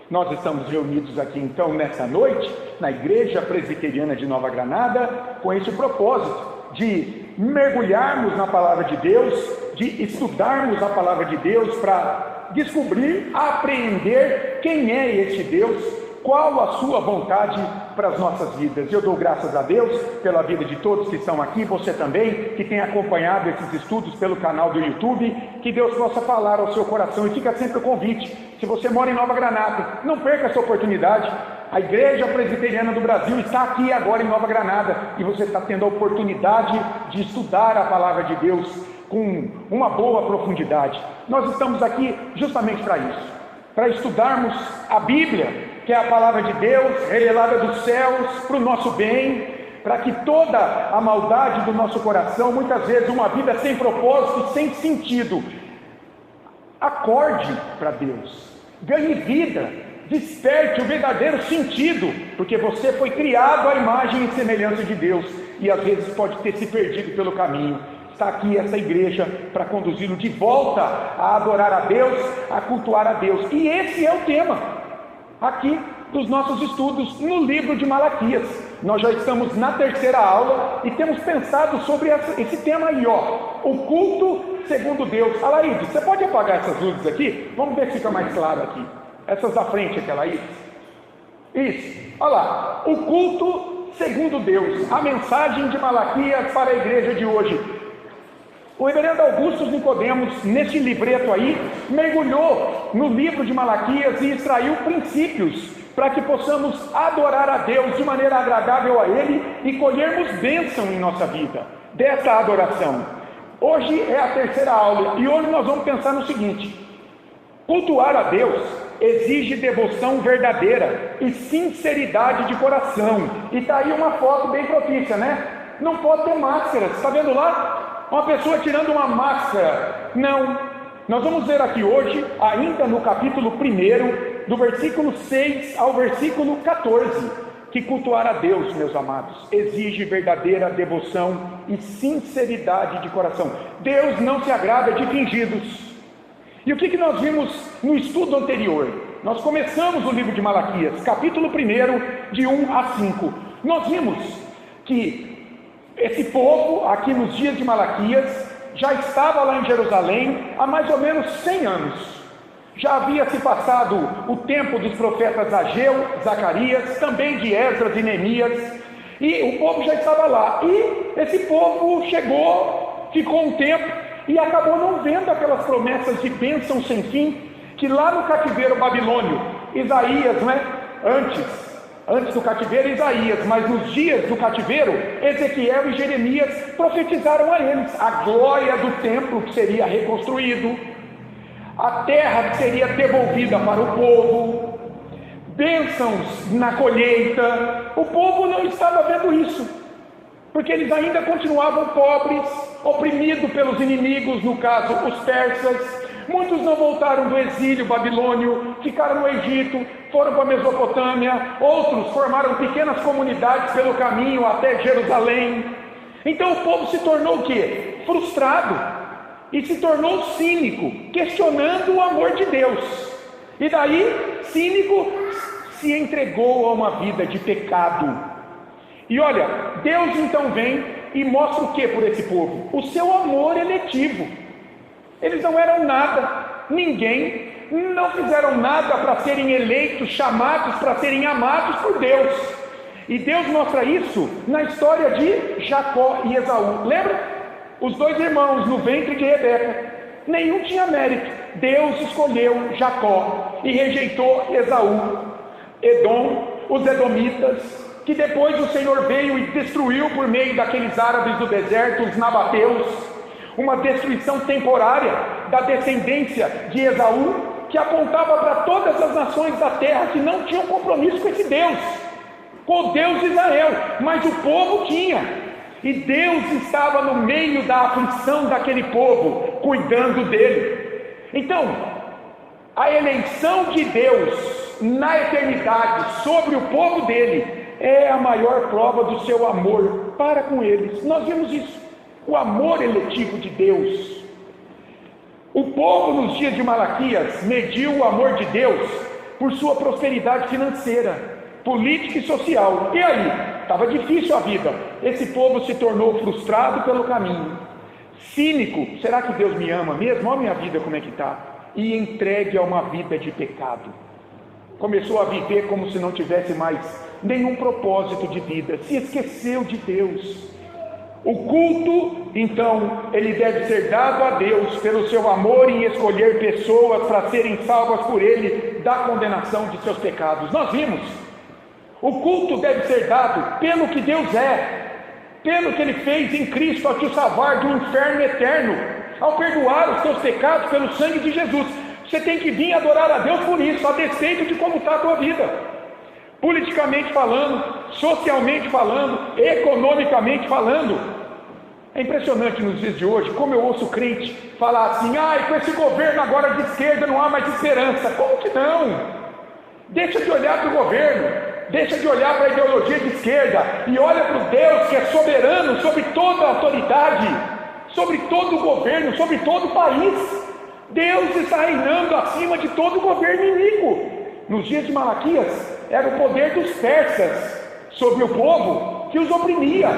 Nós estamos reunidos aqui então nessa noite, na Igreja Presbiteriana de Nova Granada, com esse propósito de mergulharmos na Palavra de Deus, de estudarmos a Palavra de Deus para descobrir, apreender quem é este Deus, qual a sua vontade para as nossas vidas. Eu dou graças a Deus pela vida de todos que estão aqui, você também, que tem acompanhado esses estudos pelo canal do YouTube, que Deus possa falar ao seu coração, e fica sempre o convite, se você mora em Nova Granada, não perca essa oportunidade. A Igreja Presbiteriana do Brasil está aqui agora em Nova Granada, e você está tendo a oportunidade de estudar a Palavra de Deus com uma boa profundidade. Nós estamos aqui justamente para isso, para estudarmos a Bíblia, que é a Palavra de Deus, revelada dos céus, para o nosso bem, para que toda a maldade do nosso coração, muitas vezes uma vida sem propósito, sem sentido, acorde para Deus, ganhe vida, desperte o verdadeiro sentido, porque você foi criado à imagem e semelhança de Deus, e às vezes pode ter se perdido pelo caminho. Está aqui essa igreja para conduzi-lo de volta a adorar a Deus, a cultuar a Deus, e esse é o tema aqui dos nossos estudos no livro de Malaquias. Nós já estamos na terceira aula e temos pensado sobre esse tema aí, o culto segundo Deus. Alaide, você pode apagar essas luzes aqui? Vamos ver se fica mais claro aqui. Essas da frente aqui, Alaide. Isso, olha lá, o culto segundo Deus, a mensagem de Malaquias para a igreja de hoje. O reverendo Augusto Nicodemos, nesse livreto aí, mergulhou no livro de Malaquias e extraiu princípios para que possamos adorar a Deus de maneira agradável a Ele e colhermos bênção em nossa vida, dessa adoração. Hoje é a terceira aula e hoje nós vamos pensar no seguinte: cultuar a Deus exige devoção verdadeira e sinceridade de coração. E está aí uma foto bem propícia, né? Não pode ter máscara, está vendo lá? Uma pessoa tirando uma máscara. Não. Nós vamos ver aqui hoje, ainda no capítulo 1, do versículo 6 ao versículo 14, que cultuar a Deus, meus amados, exige verdadeira devoção e sinceridade de coração. Deus não se agrada de fingidos. E o que nós vimos no estudo anterior? Nós começamos o livro de Malaquias, capítulo 1, de 1 a 5. Nós vimos que esse povo, aqui nos dias de Malaquias, já estava lá em Jerusalém há mais ou menos 100 anos. Já havia se passado o tempo dos profetas Ageu, Zacarias, também de Esdras e Neemias, e o povo já estava lá. E esse povo chegou, ficou um tempo, e acabou não vendo aquelas promessas de bênção sem fim, que lá no cativeiro babilônio, Isaías, antes do cativeiro, Isaías, mas nos dias do cativeiro, Ezequiel e Jeremias profetizaram a eles a glória do templo que seria reconstruído, a terra que seria devolvida para o povo, bênçãos na colheita. O povo não estava vendo isso, porque eles ainda continuavam pobres, oprimidos pelos inimigos, no caso os persas. Muitos não voltaram do exílio babilônio, ficaram no Egito, foram para a Mesopotâmia, outros formaram pequenas comunidades pelo caminho até Jerusalém. Então o povo se tornou o quê? Frustrado, e se tornou cínico, questionando o amor de Deus. E daí, cínico, se entregou a uma vida de pecado. E olha, Deus então vem e mostra o que por esse povo? O seu amor eletivo. Eles não eram nada, ninguém, não fizeram nada para serem eleitos, chamados para serem amados por Deus. E Deus mostra isso na história de Jacó e Esaú. Lembra? Os dois irmãos no ventre de Rebeca. Nenhum tinha mérito. Deus escolheu Jacó e rejeitou Esaú. Edom, os edomitas, que depois o Senhor veio e destruiu por meio daqueles árabes do deserto, os nabateus. Uma destruição temporária da descendência de Esaú, que apontava para todas as nações da terra que não tinham compromisso com esse Deus, com o Deus de Israel, mas o povo tinha, e Deus estava no meio da aflição daquele povo, cuidando dele. Então, a eleição de Deus na eternidade sobre o povo dele é a maior prova do seu amor para com eles. Nós vimos isso. O amor eletivo de Deus. O povo nos dias de Malaquias mediu o amor de Deus por sua prosperidade financeira, política e social. E aí? Estava difícil a vida. Esse povo se tornou frustrado pelo caminho, cínico. Será que Deus me ama mesmo? Olha a minha vida como é que está. E entregue a uma vida de pecado. Começou a viver como se não tivesse mais nenhum propósito de vida, se esqueceu de Deus. O culto, então, ele deve ser dado a Deus pelo seu amor em escolher pessoas para serem salvas por Ele da condenação de seus pecados. Nós vimos, o culto deve ser dado pelo que Deus é, pelo que Ele fez em Cristo ao te salvar do inferno eterno, ao perdoar os teus pecados pelo sangue de Jesus. Você tem que vir adorar a Deus por isso, a despeito de como está a tua vida. Politicamente falando, socialmente falando, economicamente falando. É impressionante nos dias de hoje, como eu ouço crente falar assim: com esse governo agora de esquerda não há mais esperança. Como que não? Deixa de olhar para o governo, deixa de olhar para a ideologia de esquerda e olha para o Deus que é soberano sobre toda a autoridade, sobre todo o governo, sobre todo o país. Deus está reinando acima de todo o governo inimigo. Nos dias de Malaquias, era o poder dos persas sobre o povo que os oprimia.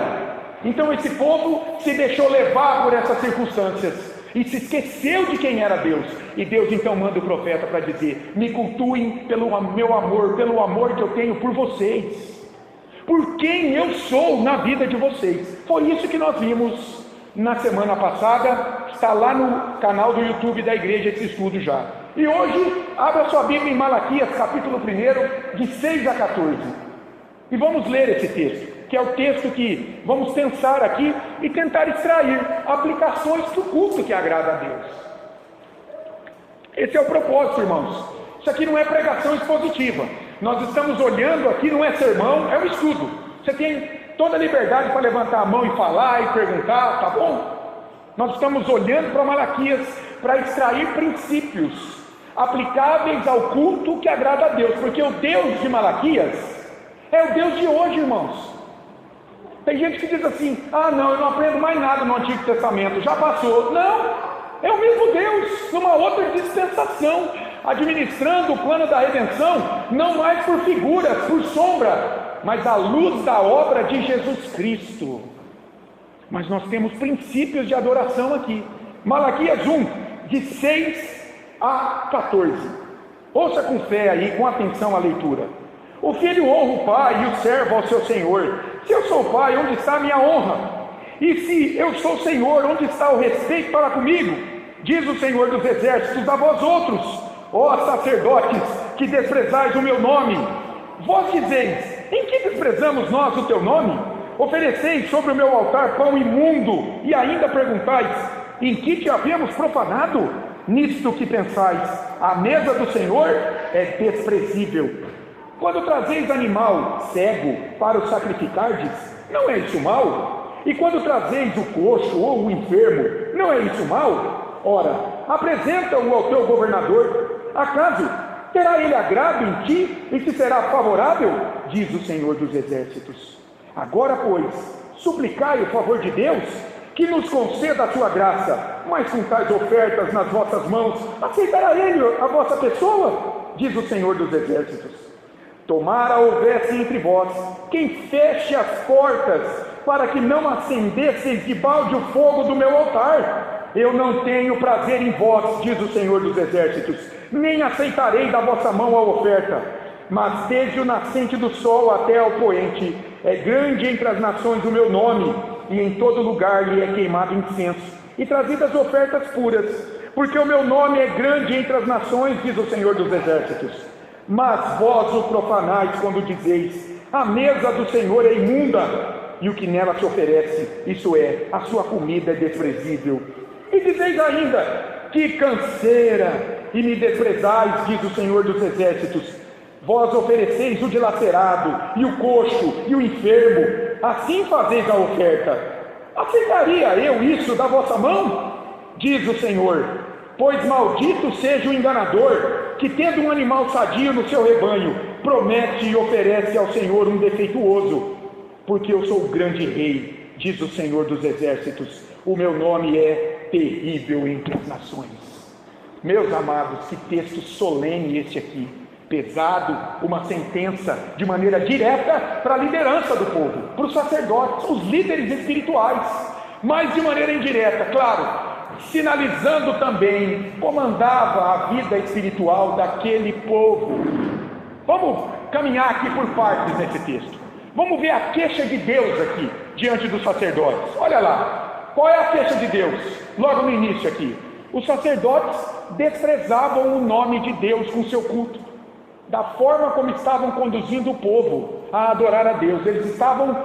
Então esse povo se deixou levar por essas circunstâncias e se esqueceu de quem era Deus. E Deus então manda o profeta para dizer: me cultuem pelo meu amor, pelo amor que eu tenho por vocês, por quem eu sou na vida de vocês. Foi isso que nós vimos na semana passada. Está lá no canal do YouTube da igreja esse estudo já. E hoje, abra sua Bíblia em Malaquias, capítulo 1, de 6 a 14. E vamos ler esse texto, que é o texto que vamos pensar aqui e tentar extrair aplicações para o culto que agrada a Deus. Esse é o propósito, irmãos. Isso aqui não é pregação expositiva. Nós estamos olhando aqui, não é sermão, é um estudo. Você tem toda a liberdade para levantar a mão e falar e perguntar, tá bom? Nós estamos olhando para Malaquias para extrair princípios aplicáveis ao culto que agrada a Deus, porque o Deus de Malaquias é o Deus de hoje, irmãos. Tem gente que diz assim: não, eu não aprendo mais nada no Antigo Testamento, já passou. Não, é o mesmo Deus, numa outra dispensação, administrando o plano da redenção, não mais por figuras, por sombra, mas à luz da obra de Jesus Cristo. Mas nós temos princípios de adoração aqui. Malaquias 1, de 6 a 14. Ouça com fé aí, com atenção a leitura. O filho honra o pai e o servo ao seu senhor. Se eu sou pai, onde está a minha honra? E se eu sou senhor, onde está o respeito para comigo? Diz o Senhor dos exércitos a vós outros, ó sacerdotes, que desprezais o meu nome. Vós dizeis: em que desprezamos nós o teu nome? Ofereceis sobre o meu altar pão imundo, e ainda perguntais: em que te havíamos profanado? Nisto que pensais: a mesa do Senhor é desprezível. Quando trazeis animal cego para o sacrificardes, não é isso mal? E quando trazeis o coxo ou o enfermo, não é isso mal? Ora, apresenta-o ao teu governador. Acaso terá ele agrado em ti e te será favorável? Diz o Senhor dos exércitos. Agora, pois, suplicai o favor de Deus, que nos conceda a sua graça, mas com tais ofertas nas vossas mãos, aceitará ele a vossa pessoa? Diz o Senhor dos exércitos. Tomara houvesse entre vós quem feche as portas, para que não acendesseis de balde o fogo do meu altar. Eu não tenho prazer em vós, diz o Senhor dos exércitos, nem aceitarei da vossa mão a oferta. Mas desde o nascente do sol até ao poente, é grande entre as nações o meu nome, e em todo lugar lhe é queimado incenso, e trazidas ofertas puras, porque o meu nome é grande entre as nações, diz o Senhor dos exércitos. Mas vós o profanais quando dizeis: a mesa do Senhor é imunda, e o que nela se oferece, isso é, a sua comida é desprezível. E dizeis ainda: que canseira, e me desprezais, diz o Senhor dos exércitos. Vós ofereceis o dilacerado, e o coxo, e o enfermo, assim fazeis a oferta. Aceitaria eu isso da vossa mão? Diz o Senhor. Pois maldito seja o enganador, que tendo um animal sadio no seu rebanho, promete e oferece ao Senhor um defeituoso. Porque eu sou o grande rei, diz o Senhor dos exércitos, o meu nome é terrível entre as nações. Meus amados, que texto solene este aqui. pesado, uma sentença de maneira direta para a liderança do povo, para os sacerdotes, os líderes espirituais, mas de maneira indireta, claro, sinalizando também como andava a vida espiritual daquele povo. Vamos caminhar aqui por partes nesse texto. Vamos ver a queixa de Deus aqui, diante dos sacerdotes. Olha lá, qual é a queixa de Deus? Logo no início aqui, os sacerdotes desprezavam o nome de Deus com seu culto, da forma como estavam conduzindo o povo a adorar a Deus. Eles estavam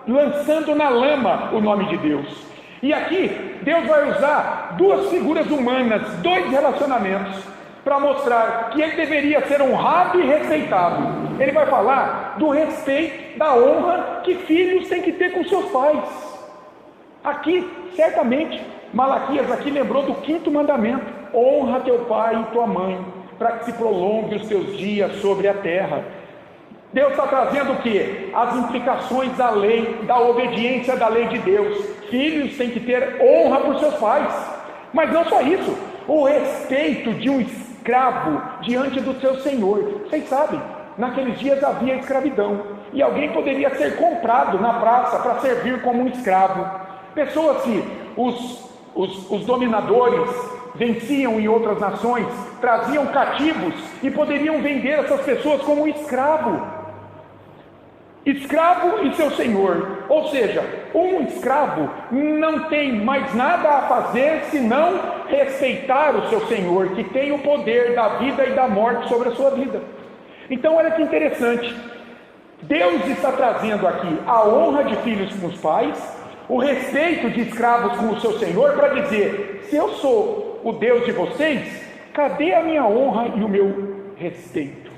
lançando na lama o nome de Deus. E aqui, Deus vai usar duas figuras humanas, dois relacionamentos, para mostrar que ele deveria ser honrado e respeitado. Ele vai falar do respeito, da honra que filhos têm que ter com seus pais. Aqui, certamente, Malaquias aqui lembrou do 5º mandamento: honra teu pai e tua mãe, para que se prolongue os teus dias sobre a terra. Deus está trazendo o quê? As implicações da lei, da obediência da lei de Deus. Filhos têm que ter honra por seus pais, mas não só isso, o respeito de um escravo diante do seu senhor. Vocês sabem, naqueles dias havia escravidão, e alguém poderia ser comprado na praça para servir como um escravo. Pessoas que os dominadores venciam em outras nações, traziam cativos e poderiam vender essas pessoas como escravo e seu senhor. Ou seja, um escravo não tem mais nada a fazer senão respeitar o seu senhor, que tem o poder da vida e da morte sobre a sua vida. Então olha que interessante, Deus está trazendo aqui a honra de filhos com os pais, o respeito de escravos com o seu senhor, para dizer: se eu sou o Deus de vocês, cadê a minha honra e o meu respeito?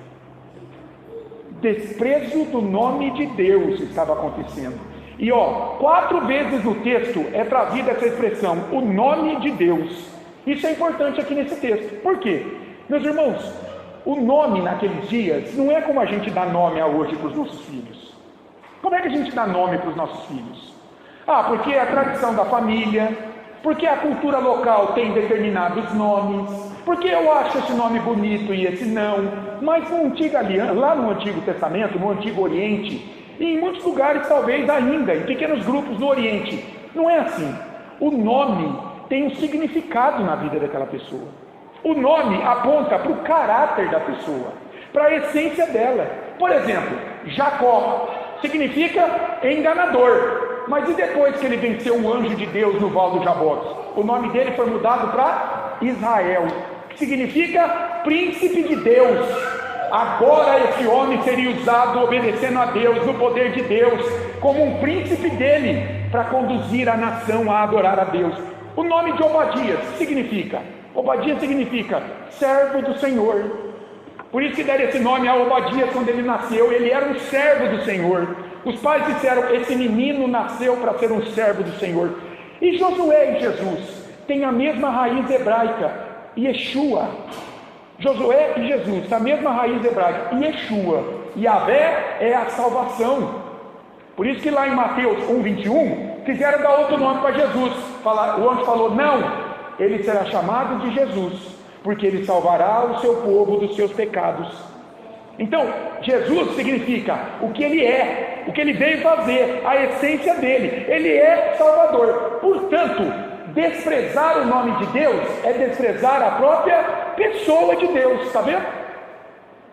Desprezo do nome de Deus estava acontecendo. E 4 vezes no texto é trazida essa expressão, o nome de Deus. Isso é importante aqui nesse texto. Por quê? Meus irmãos, o nome naqueles dias não é como a gente dá nome hoje para os nossos filhos. Como é que a gente dá nome para os nossos filhos? Porque é a tradição da família, porque a cultura local tem determinados nomes, porque eu acho esse nome bonito e esse não. Mas no Antigo Aliança, lá no Antigo Testamento, no Antigo Oriente, e em muitos lugares talvez ainda, em pequenos grupos no Oriente, não é assim. O nome tem um significado na vida daquela pessoa. O nome aponta para o caráter da pessoa, para a essência dela. Por exemplo, Jacó significa enganador. Mas e depois que ele venceu o anjo de Deus no Val do Jaboque? O nome dele foi mudado para Israel, que significa príncipe de Deus. Agora esse homem seria usado obedecendo a Deus, no poder de Deus, como um príncipe dele, para conduzir a nação a adorar a Deus. O nome de Obadias significa? Obadias significa servo do Senhor. Por isso que deram esse nome a Obadias quando ele nasceu. Ele era um servo do Senhor. Os pais disseram: esse menino nasceu para ser um servo do Senhor. E Josué e Jesus têm a mesma raiz hebraica, Yeshua. Josué e Jesus, a mesma raiz hebraica, Yeshua. Yahvé é a salvação. Por isso que lá em Mateus 1:21 quiseram dar outro nome para Jesus. O anjo falou: não, ele será chamado de Jesus, porque ele salvará o seu povo dos seus pecados. Então, Jesus significa o que ele é, o que ele veio fazer, a essência dele. Ele é Salvador. Portanto, desprezar o nome de Deus é desprezar a própria pessoa de Deus. Está vendo?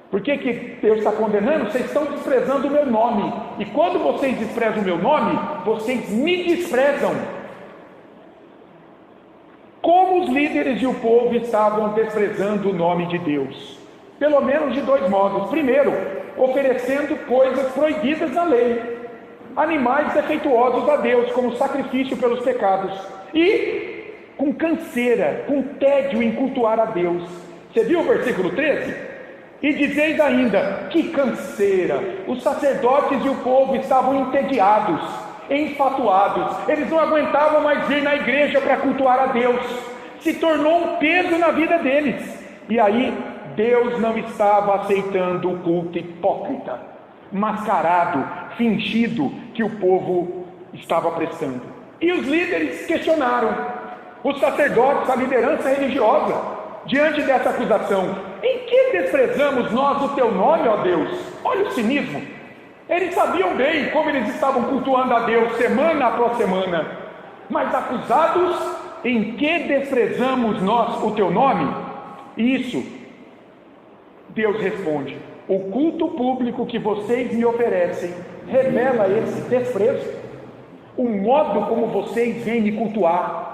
Por que Deus está condenando? Vocês estão desprezando o meu nome. E quando vocês desprezam o meu nome, vocês me desprezam. Como os líderes e o povo estavam desprezando o nome de Deus? Pelo menos de 2 modos. Primeiro, oferecendo coisas proibidas na lei, animais defeituosos a Deus, como sacrifício pelos pecados, e com canseira, com tédio em cultuar a Deus. Você viu o versículo 13? E dizeis ainda: que canseira! Os sacerdotes e o povo estavam entediados, enfatuados, eles não aguentavam mais ir na igreja para cultuar a Deus, se tornou um peso na vida deles. E aí, Deus não estava aceitando o culto hipócrita, mascarado, fingido que o povo estava prestando. E os líderes questionaram, os sacerdotes, a liderança religiosa, diante dessa acusação: em que desprezamos nós o teu nome, ó Deus? Olha o cinismo. Eles sabiam bem como eles estavam cultuando a Deus semana após semana, mas acusados, em que desprezamos nós o teu nome? Isso, Deus responde: o culto público que vocês me oferecem revela esse desprezo. O modo como vocês vêm me cultuar,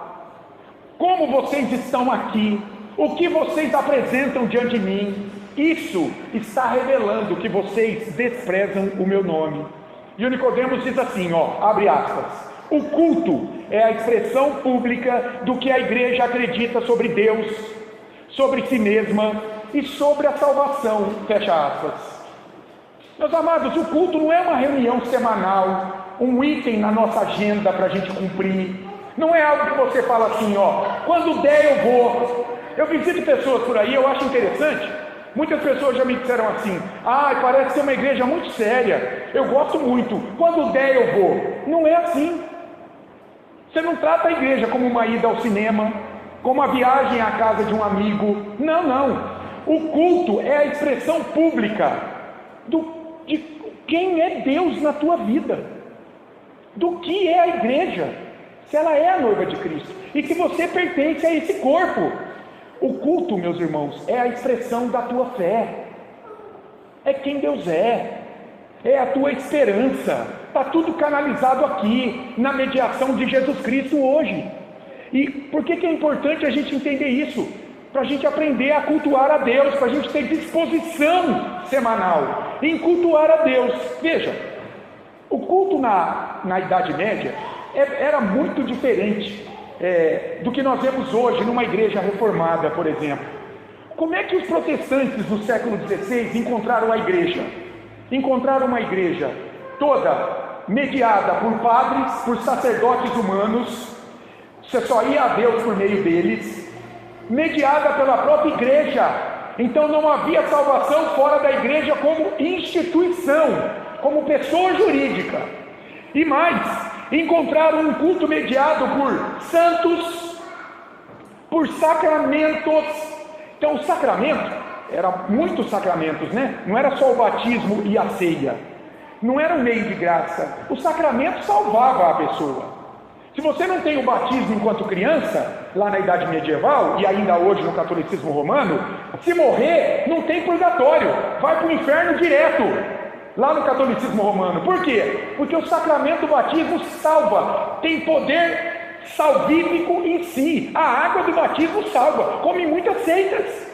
como vocês estão aqui, o que vocês apresentam diante de mim, isso está revelando que vocês desprezam o meu nome. E o Nicodemos diz assim, abre aspas: o culto é a expressão pública do que a igreja acredita sobre Deus, sobre si mesma e sobre a salvação, fecha aspas. Meus amados, o culto não é uma reunião semanal, um item na nossa agenda para a gente cumprir. Não é algo que você fala assim, quando der eu vou. Eu visito pessoas por aí, eu acho interessante. Muitas pessoas já me disseram assim: parece ser uma igreja muito séria, eu gosto muito, quando der eu vou. Não é assim. Você não trata a igreja como uma ida ao cinema, como uma viagem à casa de um amigo. Não. O culto é a expressão pública de quem é Deus na tua vida, do que é a igreja, se ela é a noiva de Cristo, e que você pertence a esse corpo. O culto, meus irmãos, é a expressão da tua fé, é quem Deus é a tua esperança. Está tudo canalizado aqui, na mediação de Jesus Cristo hoje. E por que é importante a gente entender isso? Para a gente aprender a cultuar a Deus, para a gente ter disposição semanal em cultuar a Deus. Veja, o culto na Idade Média era muito diferente do que nós vemos hoje numa igreja reformada, por exemplo. Como é que os protestantes do século XVI encontraram a igreja? Encontraram uma igreja toda mediada por padres, por sacerdotes humanos, você só ia a Deus por meio deles, mediada pela própria igreja. Então não havia salvação fora da igreja como instituição, como pessoa jurídica. E mais, encontraram um culto mediado por santos, por sacramentos. Então o sacramento, eram muitos sacramentos, né? Não era só o batismo e a ceia, não era um meio de graça. O sacramento salvava a pessoa. Se você não tem o batismo enquanto criança, lá na idade medieval, e ainda hoje no catolicismo romano, se morrer, não tem purgatório, vai para o inferno direto, lá no catolicismo romano. Por quê? Porque o sacramento do batismo salva, tem poder salvífico em si. A água do batismo salva, como em muitas seitas.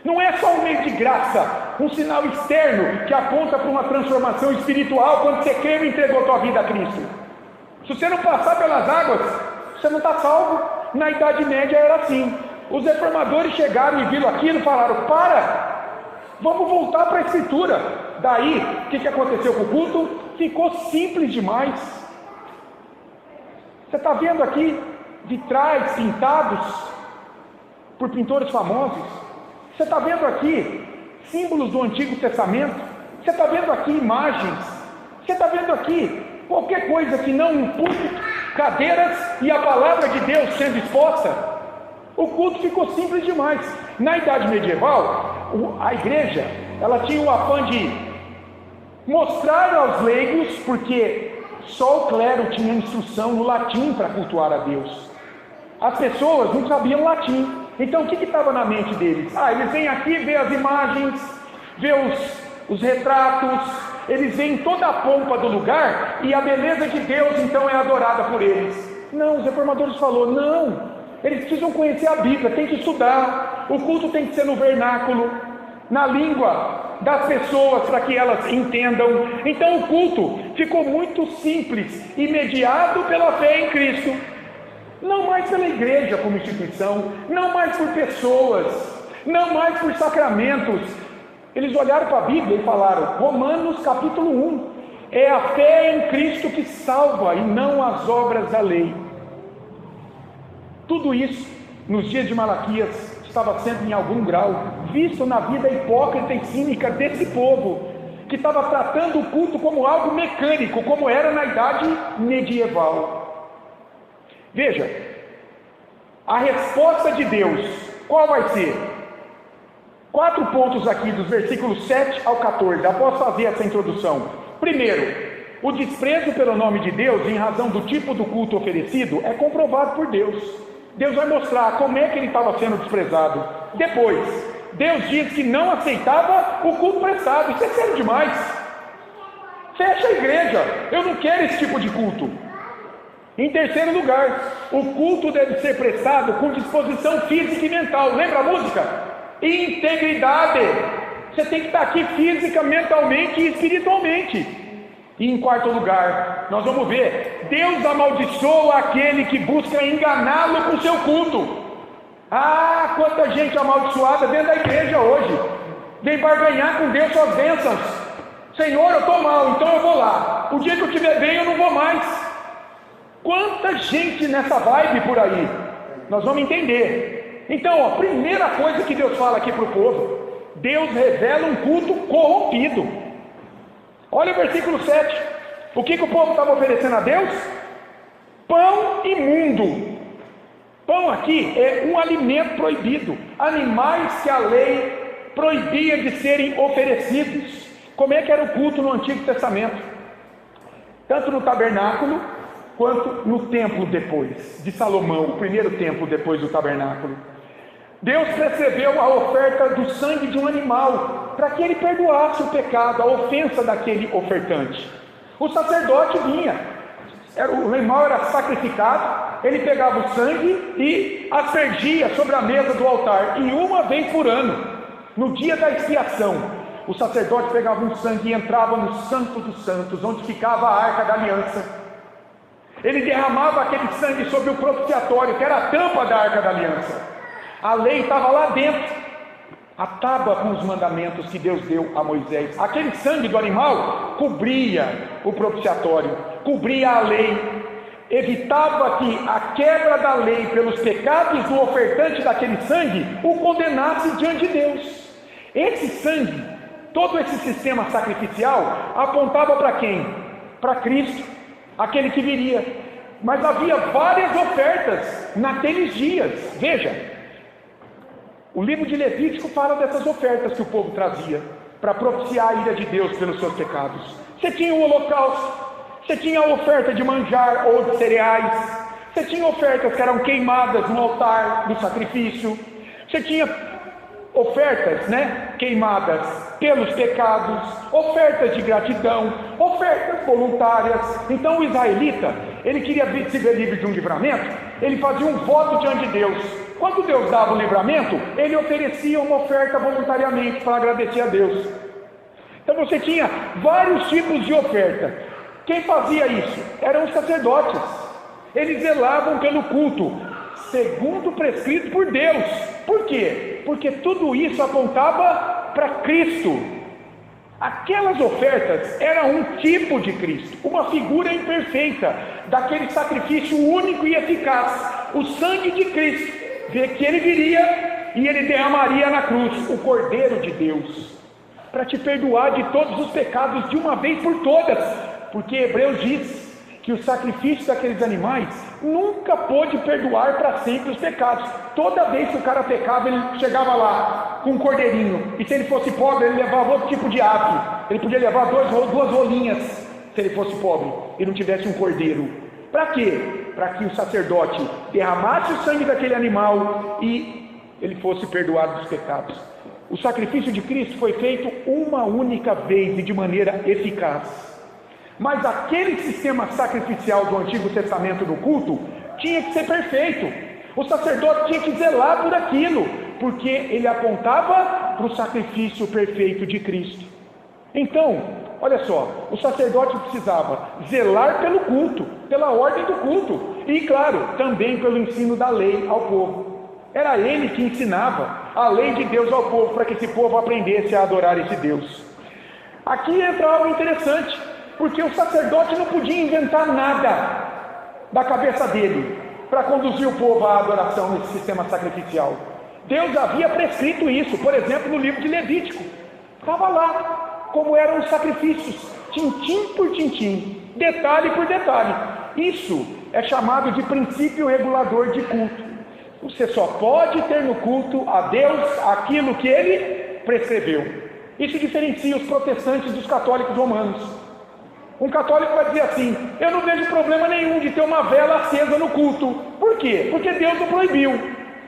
Não é só um meio de graça, um sinal externo que aponta para uma transformação espiritual quando você crê e entregou a tua vida a Cristo. Se você não passar pelas águas, você não está salvo. Na Idade Média era assim. Os reformadores chegaram e viram aquilo e falaram: vamos voltar para a Escritura. Daí, o que aconteceu com o culto? Ficou simples demais. Você está vendo aqui vitrais pintados por pintores famosos. Você está vendo aqui símbolos do Antigo Testamento. Você está vendo aqui imagens. Você está vendo aqui qualquer coisa que não um púlpito, cadeiras e a palavra de Deus sendo exposta. O culto ficou simples demais. Na Idade Medieval, a igreja, ela tinha o afã de mostrar aos leigos, porque só o clero tinha instrução no latim para cultuar a Deus. As pessoas não sabiam latim. Então o que estava na mente deles? Eles vêm aqui ver as imagens, ver os retratos, eles veem toda a pompa do lugar e a beleza de Deus então é adorada por eles. Não, os reformadores falaram: não, eles precisam conhecer a Bíblia, tem que estudar, o culto tem que ser no vernáculo, na língua das pessoas, para que elas entendam. Então o culto ficou muito simples e mediado pela fé em Cristo, não mais pela igreja como instituição, não mais por pessoas, não mais por sacramentos. Eles olharam para a Bíblia e falaram: Romanos capítulo 1, é a fé em Cristo que salva e não as obras da lei. Tudo isso, nos dias de Malaquias, estava sendo em algum grau visto na vida hipócrita e cínica desse povo, que estava tratando o culto como algo mecânico, como era na idade medieval. Veja, a resposta de Deus, qual vai ser? 4 pontos aqui, dos versículos 7 ao 14, após fazer essa introdução. Primeiro, o desprezo pelo nome de Deus, em razão do tipo do culto oferecido, é comprovado por Deus. Deus vai mostrar como é que ele estava sendo desprezado. Depois, Deus diz que não aceitava o culto prestado. Isso é sério demais. Fecha a igreja. Eu não quero esse tipo de culto. Em terceiro lugar, o culto deve ser prestado com disposição física e mental. Lembra a música? Integridade. Você tem que estar aqui física, mentalmente e espiritualmente. E em quarto lugar, nós vamos ver, Deus amaldiçoa aquele que busca enganá-lo com o seu culto. Ah, quanta gente amaldiçoada dentro da igreja hoje. Vem barganhar com Deus suas bênçãos. Senhor, eu estou mal, então eu vou lá. O dia que eu estiver bem, eu não vou mais. Quanta gente nessa vibe por aí. Nós vamos entender. Então, a primeira coisa que Deus fala aqui para o povo, Deus revela um culto corrompido. Olha o versículo 7. O que o povo estava oferecendo a Deus? Pão imundo. Pão aqui é um alimento proibido. Animais que a lei proibia de serem oferecidos. Como é que era o culto no Antigo Testamento? Tanto no tabernáculo, quanto no templo depois, de Salomão, o primeiro templo depois do tabernáculo. Deus prescreveu a oferta do sangue de um animal, para que ele perdoasse o pecado, a ofensa daquele ofertante. O sacerdote vinha, o animal era sacrificado, ele pegava o sangue e aspergia sobre a mesa do altar, e uma vez por ano, no dia da expiação, o sacerdote pegava um sangue e entrava no Santo dos Santos, onde ficava a Arca da Aliança. Ele derramava aquele sangue sobre o propiciatório, que era a tampa da Arca da Aliança. A lei estava lá dentro, a tábua com os mandamentos que Deus deu a Moisés. Aquele sangue do animal cobria o propiciatório, cobria a lei, evitava que a quebra da lei pelos pecados do ofertante daquele sangue o condenasse diante de Deus. Esse sangue, todo esse sistema sacrificial, apontava para quem? Para Cristo, aquele que viria. Mas havia várias ofertas naqueles dias. Veja, o livro de Levítico fala dessas ofertas que o povo trazia para propiciar a ira de Deus pelos seus pecados. Você tinha o holocausto, você tinha a oferta de manjar ou de cereais, você tinha ofertas que eram queimadas no altar do sacrifício, você tinha ofertas, queimadas pelos pecados, ofertas de gratidão, ofertas voluntárias. Então o israelita, ele queria se ver livre de um livramento, ele fazia um voto diante de Deus. Quando Deus dava o livramento, ele oferecia uma oferta voluntariamente para agradecer a Deus. Então você tinha vários tipos de oferta. Quem fazia isso? Eram os sacerdotes. Eles zelavam pelo culto, segundo prescrito por Deus. Por quê? Porque tudo isso apontava para Cristo. Aquelas ofertas eram um tipo de Cristo, uma figura imperfeita daquele sacrifício único e eficaz, o sangue de Cristo, que ele viria e ele derramaria na cruz, o Cordeiro de Deus, para te perdoar de todos os pecados de uma vez por todas, porque Hebreus diz que o sacrifício daqueles animais nunca pôde perdoar para sempre os pecados. Toda vez que o cara pecava, ele chegava lá com um cordeirinho, e se ele fosse pobre, ele levava outro tipo de ave, ele podia levar duas rolinhas, se ele fosse pobre e não tivesse um cordeiro. Para quê? Para que o sacerdote derramasse o sangue daquele animal e ele fosse perdoado dos pecados. O sacrifício de Cristo foi feito uma única vez e de maneira eficaz. Mas aquele sistema sacrificial do Antigo Testamento do culto tinha que ser perfeito. O sacerdote tinha que zelar por aquilo, porque ele apontava para o sacrifício perfeito de Cristo. Então, olha só, o sacerdote precisava zelar pelo culto, pela ordem do culto, e claro, também pelo ensino da lei ao povo. Era ele que ensinava a lei de Deus ao povo, para que esse povo aprendesse a adorar esse Deus. Aqui entra algo interessante, porque o sacerdote não podia inventar nada da cabeça dele para conduzir o povo à adoração nesse sistema sacrificial. Deus havia prescrito isso, por exemplo, no livro de Levítico. Estava lá como eram os sacrifícios, tintim por tintim, detalhe por detalhe. Isso é chamado de princípio regulador de culto. Você só pode ter no culto a Deus aquilo que Ele prescreveu. Isso diferencia os protestantes dos católicos romanos. Um católico vai dizer assim: eu não vejo problema nenhum de ter uma vela acesa no culto. Por quê? Porque Deus não proibiu.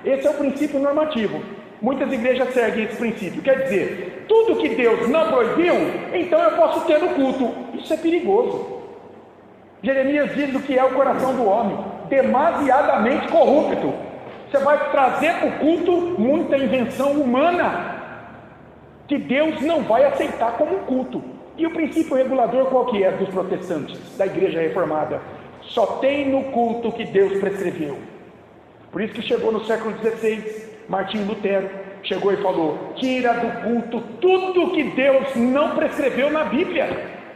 Esse é o princípio normativo. Muitas igrejas seguem esse princípio. Quer dizer, tudo que Deus não proibiu, então eu posso ter no culto. Isso é perigoso. Jeremias diz o que é o coração do homem: demasiadamente corrupto. Você vai trazer para o culto muita invenção humana que Deus não vai aceitar como culto. E o princípio regulador qual que é dos protestantes, da igreja reformada? Só tem no culto que Deus prescreveu. Por isso que chegou no século XVI, Martinho Lutero chegou e falou: tira do culto tudo que Deus não prescreveu na Bíblia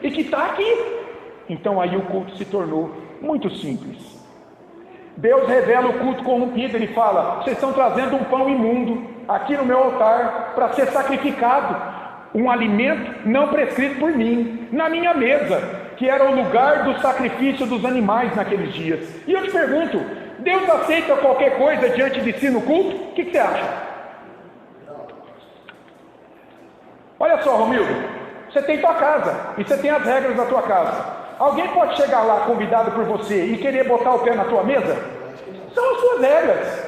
e que está aqui. Então aí o culto se tornou muito simples. Deus revela o culto corrompido. Ele fala: vocês estão trazendo um pão imundo aqui no meu altar para ser sacrificado, um alimento não prescrito por mim, na minha mesa, que era o lugar do sacrifício dos animais naqueles dias. E eu te pergunto: Deus aceita qualquer coisa diante de si no culto? O que você acha? Olha só, Romildo, você tem tua casa e você tem as regras da tua casa. Alguém pode chegar lá convidado por você e querer botar o pé na tua mesa? São as suas regras.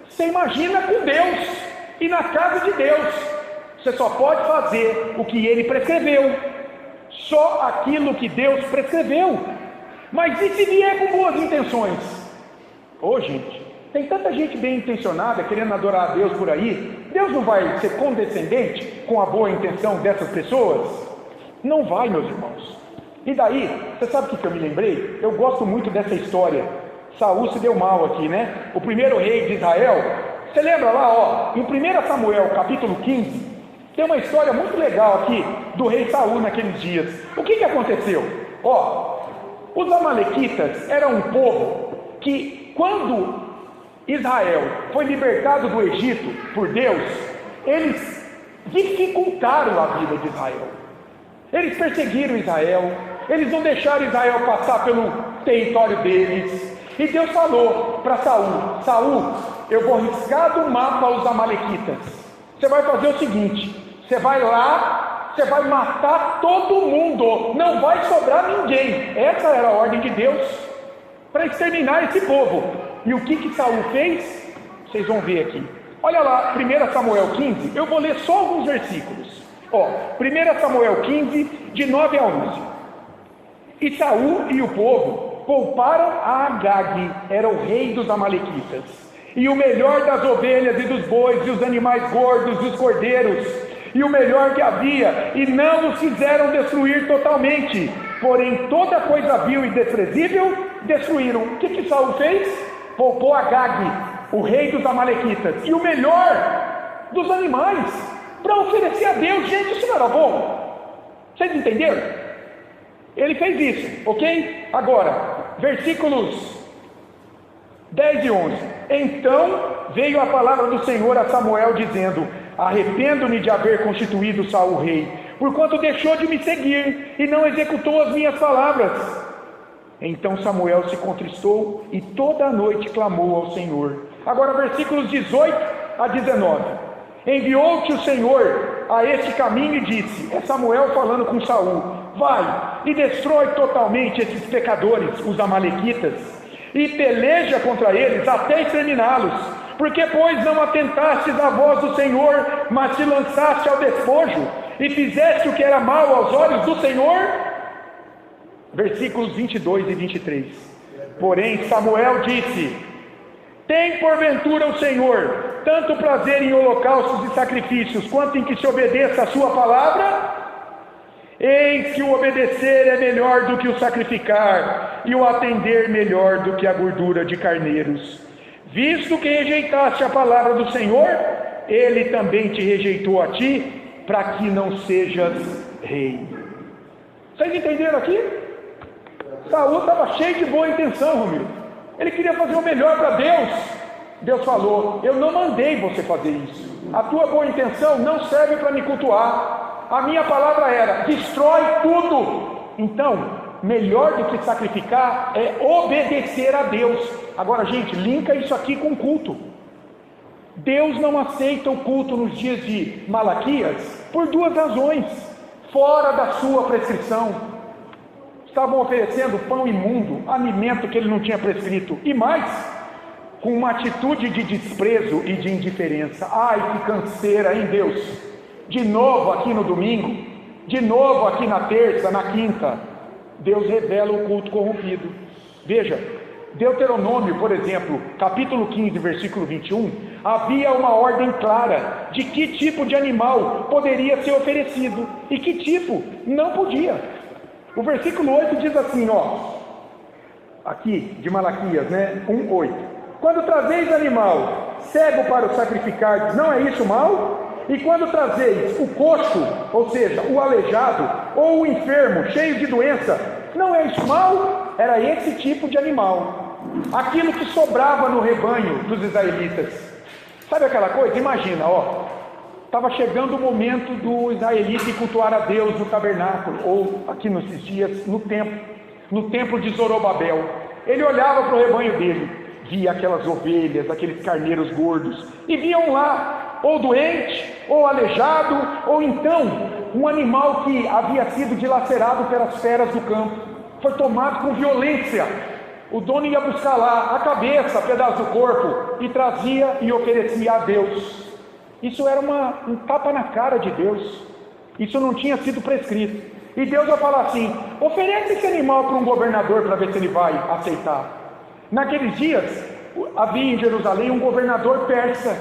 Você imagina com Deus e na casa de Deus. Você só pode fazer o que Ele prescreveu, só aquilo que Deus prescreveu. Mas e se vier com boas intenções? Ô gente, tem tanta gente bem intencionada querendo adorar a Deus por aí. Deus não vai ser condescendente com a boa intenção dessas pessoas? Não vai, meus irmãos. E daí, você sabe o que eu me lembrei? Eu gosto muito dessa história. Saul se deu mal aqui, né? O primeiro rei de Israel. Você lembra lá, ó, em 1 Samuel capítulo 15, tem uma história muito legal aqui do rei Saul naqueles dias. O que aconteceu? Ó, os amalequitas eram um povo que, quando Israel foi libertado do Egito por Deus, eles dificultaram a vida de Israel. Eles perseguiram Israel, eles não deixaram Israel passar pelo território deles. E Deus falou para Saul: Saul, eu vou riscar do mapa os amalequitas. Você vai fazer o seguinte: você vai lá, você vai matar todo mundo, não vai sobrar ninguém. Essa era a ordem de Deus para exterminar esse povo. E o que Saul fez? Vocês vão ver aqui. Olha lá, 1 Samuel 15, eu vou ler só alguns versículos. Ó, 1 Samuel 15, de 9 a 11. E Saul e o povo pouparam a Agag, era o rei dos amalequitas, e o melhor das ovelhas e dos bois, e os animais gordos, e os cordeiros, e o melhor que havia, e não os fizeram destruir totalmente, porém toda coisa vil e desprezível destruíram. O que Saul fez? Poupou Agag, o rei dos amalequitas, e o melhor dos animais, para oferecer a Deus. Gente, isso não era bom? Vocês entenderam? Ele fez isso, ok? Agora, versículos 10 e 11. Então veio a palavra do Senhor a Samuel dizendo: arrependo-me de haver constituído Saul rei, porquanto deixou de me seguir e não executou as minhas palavras. Então Samuel se contristou e toda a noite clamou ao Senhor. Agora versículos 18 a 19. Enviou-te o Senhor a este caminho e disse, é Samuel falando com Saul: vai e destrói totalmente esses pecadores, os amalequitas, e peleja contra eles até exterminá-los. Porque pois não atentastes à voz do Senhor, mas te lançaste ao despojo e fizeste o que era mal aos olhos do Senhor? Versículos 22 e 23. Porém Samuel disse: tem porventura o Senhor tanto prazer em holocaustos e sacrifícios, quanto em que se obedeça a sua palavra? Eis que o obedecer é melhor do que o sacrificar, e o atender melhor do que a gordura de carneiros. Visto que rejeitaste a palavra do Senhor, Ele também te rejeitou a ti, para que não sejas rei. Vocês entenderam aqui? Saul estava cheio de boa intenção, Romildo. Ele queria fazer o melhor para Deus. Deus falou: eu não mandei você fazer isso. A tua boa intenção não serve para me cultuar. A minha palavra era: destrói tudo. Então, melhor do que sacrificar é obedecer a Deus. Agora, gente, linka isso aqui com culto. Deus não aceita o culto nos dias de Malaquias por duas razões, fora da sua prescrição. Estavam oferecendo pão imundo, alimento que ele não tinha prescrito, e mais, com uma atitude de desprezo e de indiferença. Ai, que canseira, hein, Deus? De novo aqui no domingo, de novo aqui na terça, na quinta. Deus revela o culto corrompido. Veja, Deuteronômio, por exemplo, capítulo 15, versículo 21, havia uma ordem clara de que tipo de animal poderia ser oferecido e que tipo não podia. O versículo 8 diz assim, aqui de Malaquias, 1:8. Quando trazeis animal cego para o sacrificar, não é isso mal? E quando trazeis o coxo, ou seja, o aleijado, ou o enfermo, cheio de doença, não é isso mal? Era esse tipo de animal. Aquilo que sobrava no rebanho dos israelitas. Sabe aquela coisa? Imagina, estava chegando o momento do israelita cultuar a Deus no tabernáculo, ou aqui nesses dias, no templo de Zorobabel. Ele olhava para o rebanho dele, via aquelas ovelhas, aqueles carneiros gordos, e viam lá, ou doente, ou aleijado, ou então, um animal que havia sido dilacerado pelas feras do campo, foi tomado com violência. O dono ia buscar lá a cabeça, pedaço do corpo, e trazia e oferecia a Deus. Isso era um tapa na cara de Deus. Isso não tinha sido prescrito. E Deus vai falar assim: oferece esse animal para um governador para ver se ele vai aceitar. Naqueles dias, havia em Jerusalém um governador persa.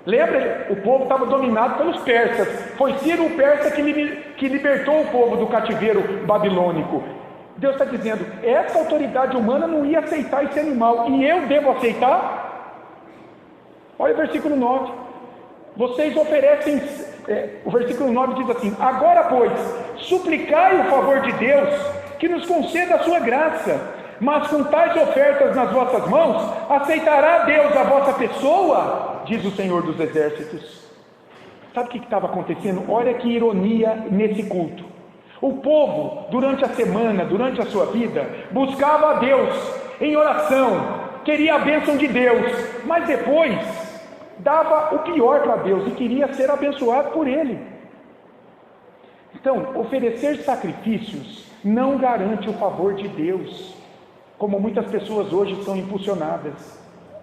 Lembra? O povo estava dominado pelos persas. Foi Ciro o persa que libertou o povo do cativeiro babilônico. Deus está dizendo, essa autoridade humana não ia aceitar esse animal, e eu devo aceitar? Olha o versículo 9. Vocês oferecem, o versículo 9 diz assim: agora, pois, suplicai o favor de Deus, que nos conceda a sua graça, mas com tais ofertas nas vossas mãos, aceitará Deus a vossa pessoa, diz o Senhor dos Exércitos. Sabe o que estava acontecendo? Olha que ironia nesse culto. O povo, durante a semana, durante a sua vida, buscava a Deus em oração, queria a bênção de Deus, mas depois dava o pior para Deus e queria ser abençoado por Ele. Então, oferecer sacrifícios não garante o favor de Deus, como muitas pessoas hoje são impulsionadas.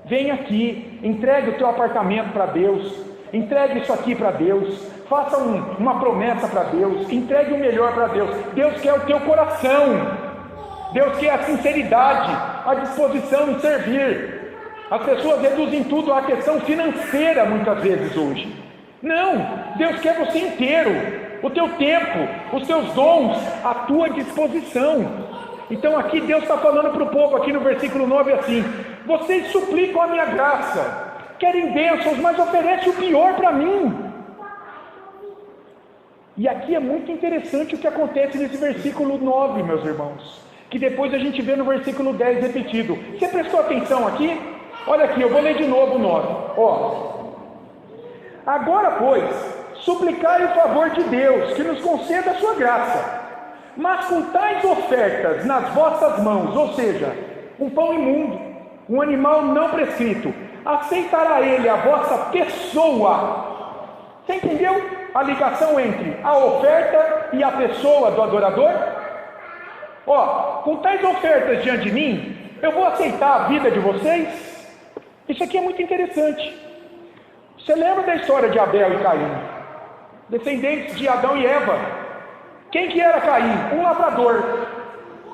Vem aqui, entregue o teu apartamento para Deus, entregue isso aqui para Deus, faça uma promessa para Deus, entregue o melhor para Deus. Deus quer o teu coração, Deus quer a sinceridade, a disposição em servir. As pessoas reduzem tudo à questão financeira muitas vezes hoje. Não, Deus quer você inteiro, o teu tempo, os teus dons, a tua disposição. Então aqui Deus está falando para o povo, aqui no versículo 9 assim: vocês suplicam a minha graça, querem bênçãos, mas oferecem o pior para mim. E aqui é muito interessante o que acontece nesse versículo 9, meus irmãos, que depois a gente vê no versículo 10 repetido. Você prestou atenção aqui? Olha aqui, eu vou ler de novo o 9. Agora, pois, suplicai o favor de Deus, que nos conceda a sua graça, mas com tais ofertas nas vossas mãos, ou seja, um pão imundo, um animal não prescrito, aceitará ele a vossa pessoa. Você entendeu a ligação entre a oferta e a pessoa do adorador? Com tais ofertas diante de mim, eu vou aceitar a vida de vocês? Isso aqui é muito interessante. Você lembra da história de Abel e Caim? Descendentes de Adão e Eva. Quem que era Caim? Um lavrador.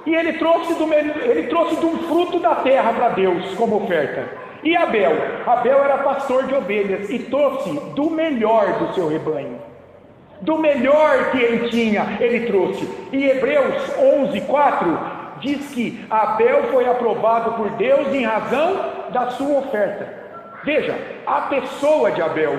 E ele trouxe de um fruto da terra para Deus como oferta. E Abel era pastor de ovelhas e trouxe do melhor do seu rebanho. Do melhor que ele tinha, ele trouxe. E Hebreus 11:4 diz que Abel foi aprovado por Deus em razão da sua oferta. Veja, a pessoa de Abel,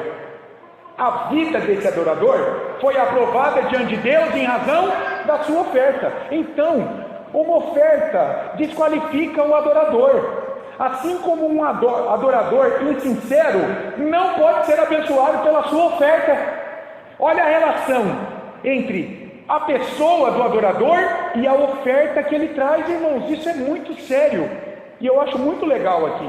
a vida desse adorador foi aprovada diante de Deus em razão da sua oferta. Então, uma oferta desqualifica o adorador. Assim como um adorador insincero não pode ser abençoado pela sua oferta. Olha a relação entre a pessoa do adorador e a oferta que ele traz, irmãos. Isso é muito sério e eu acho muito legal aqui.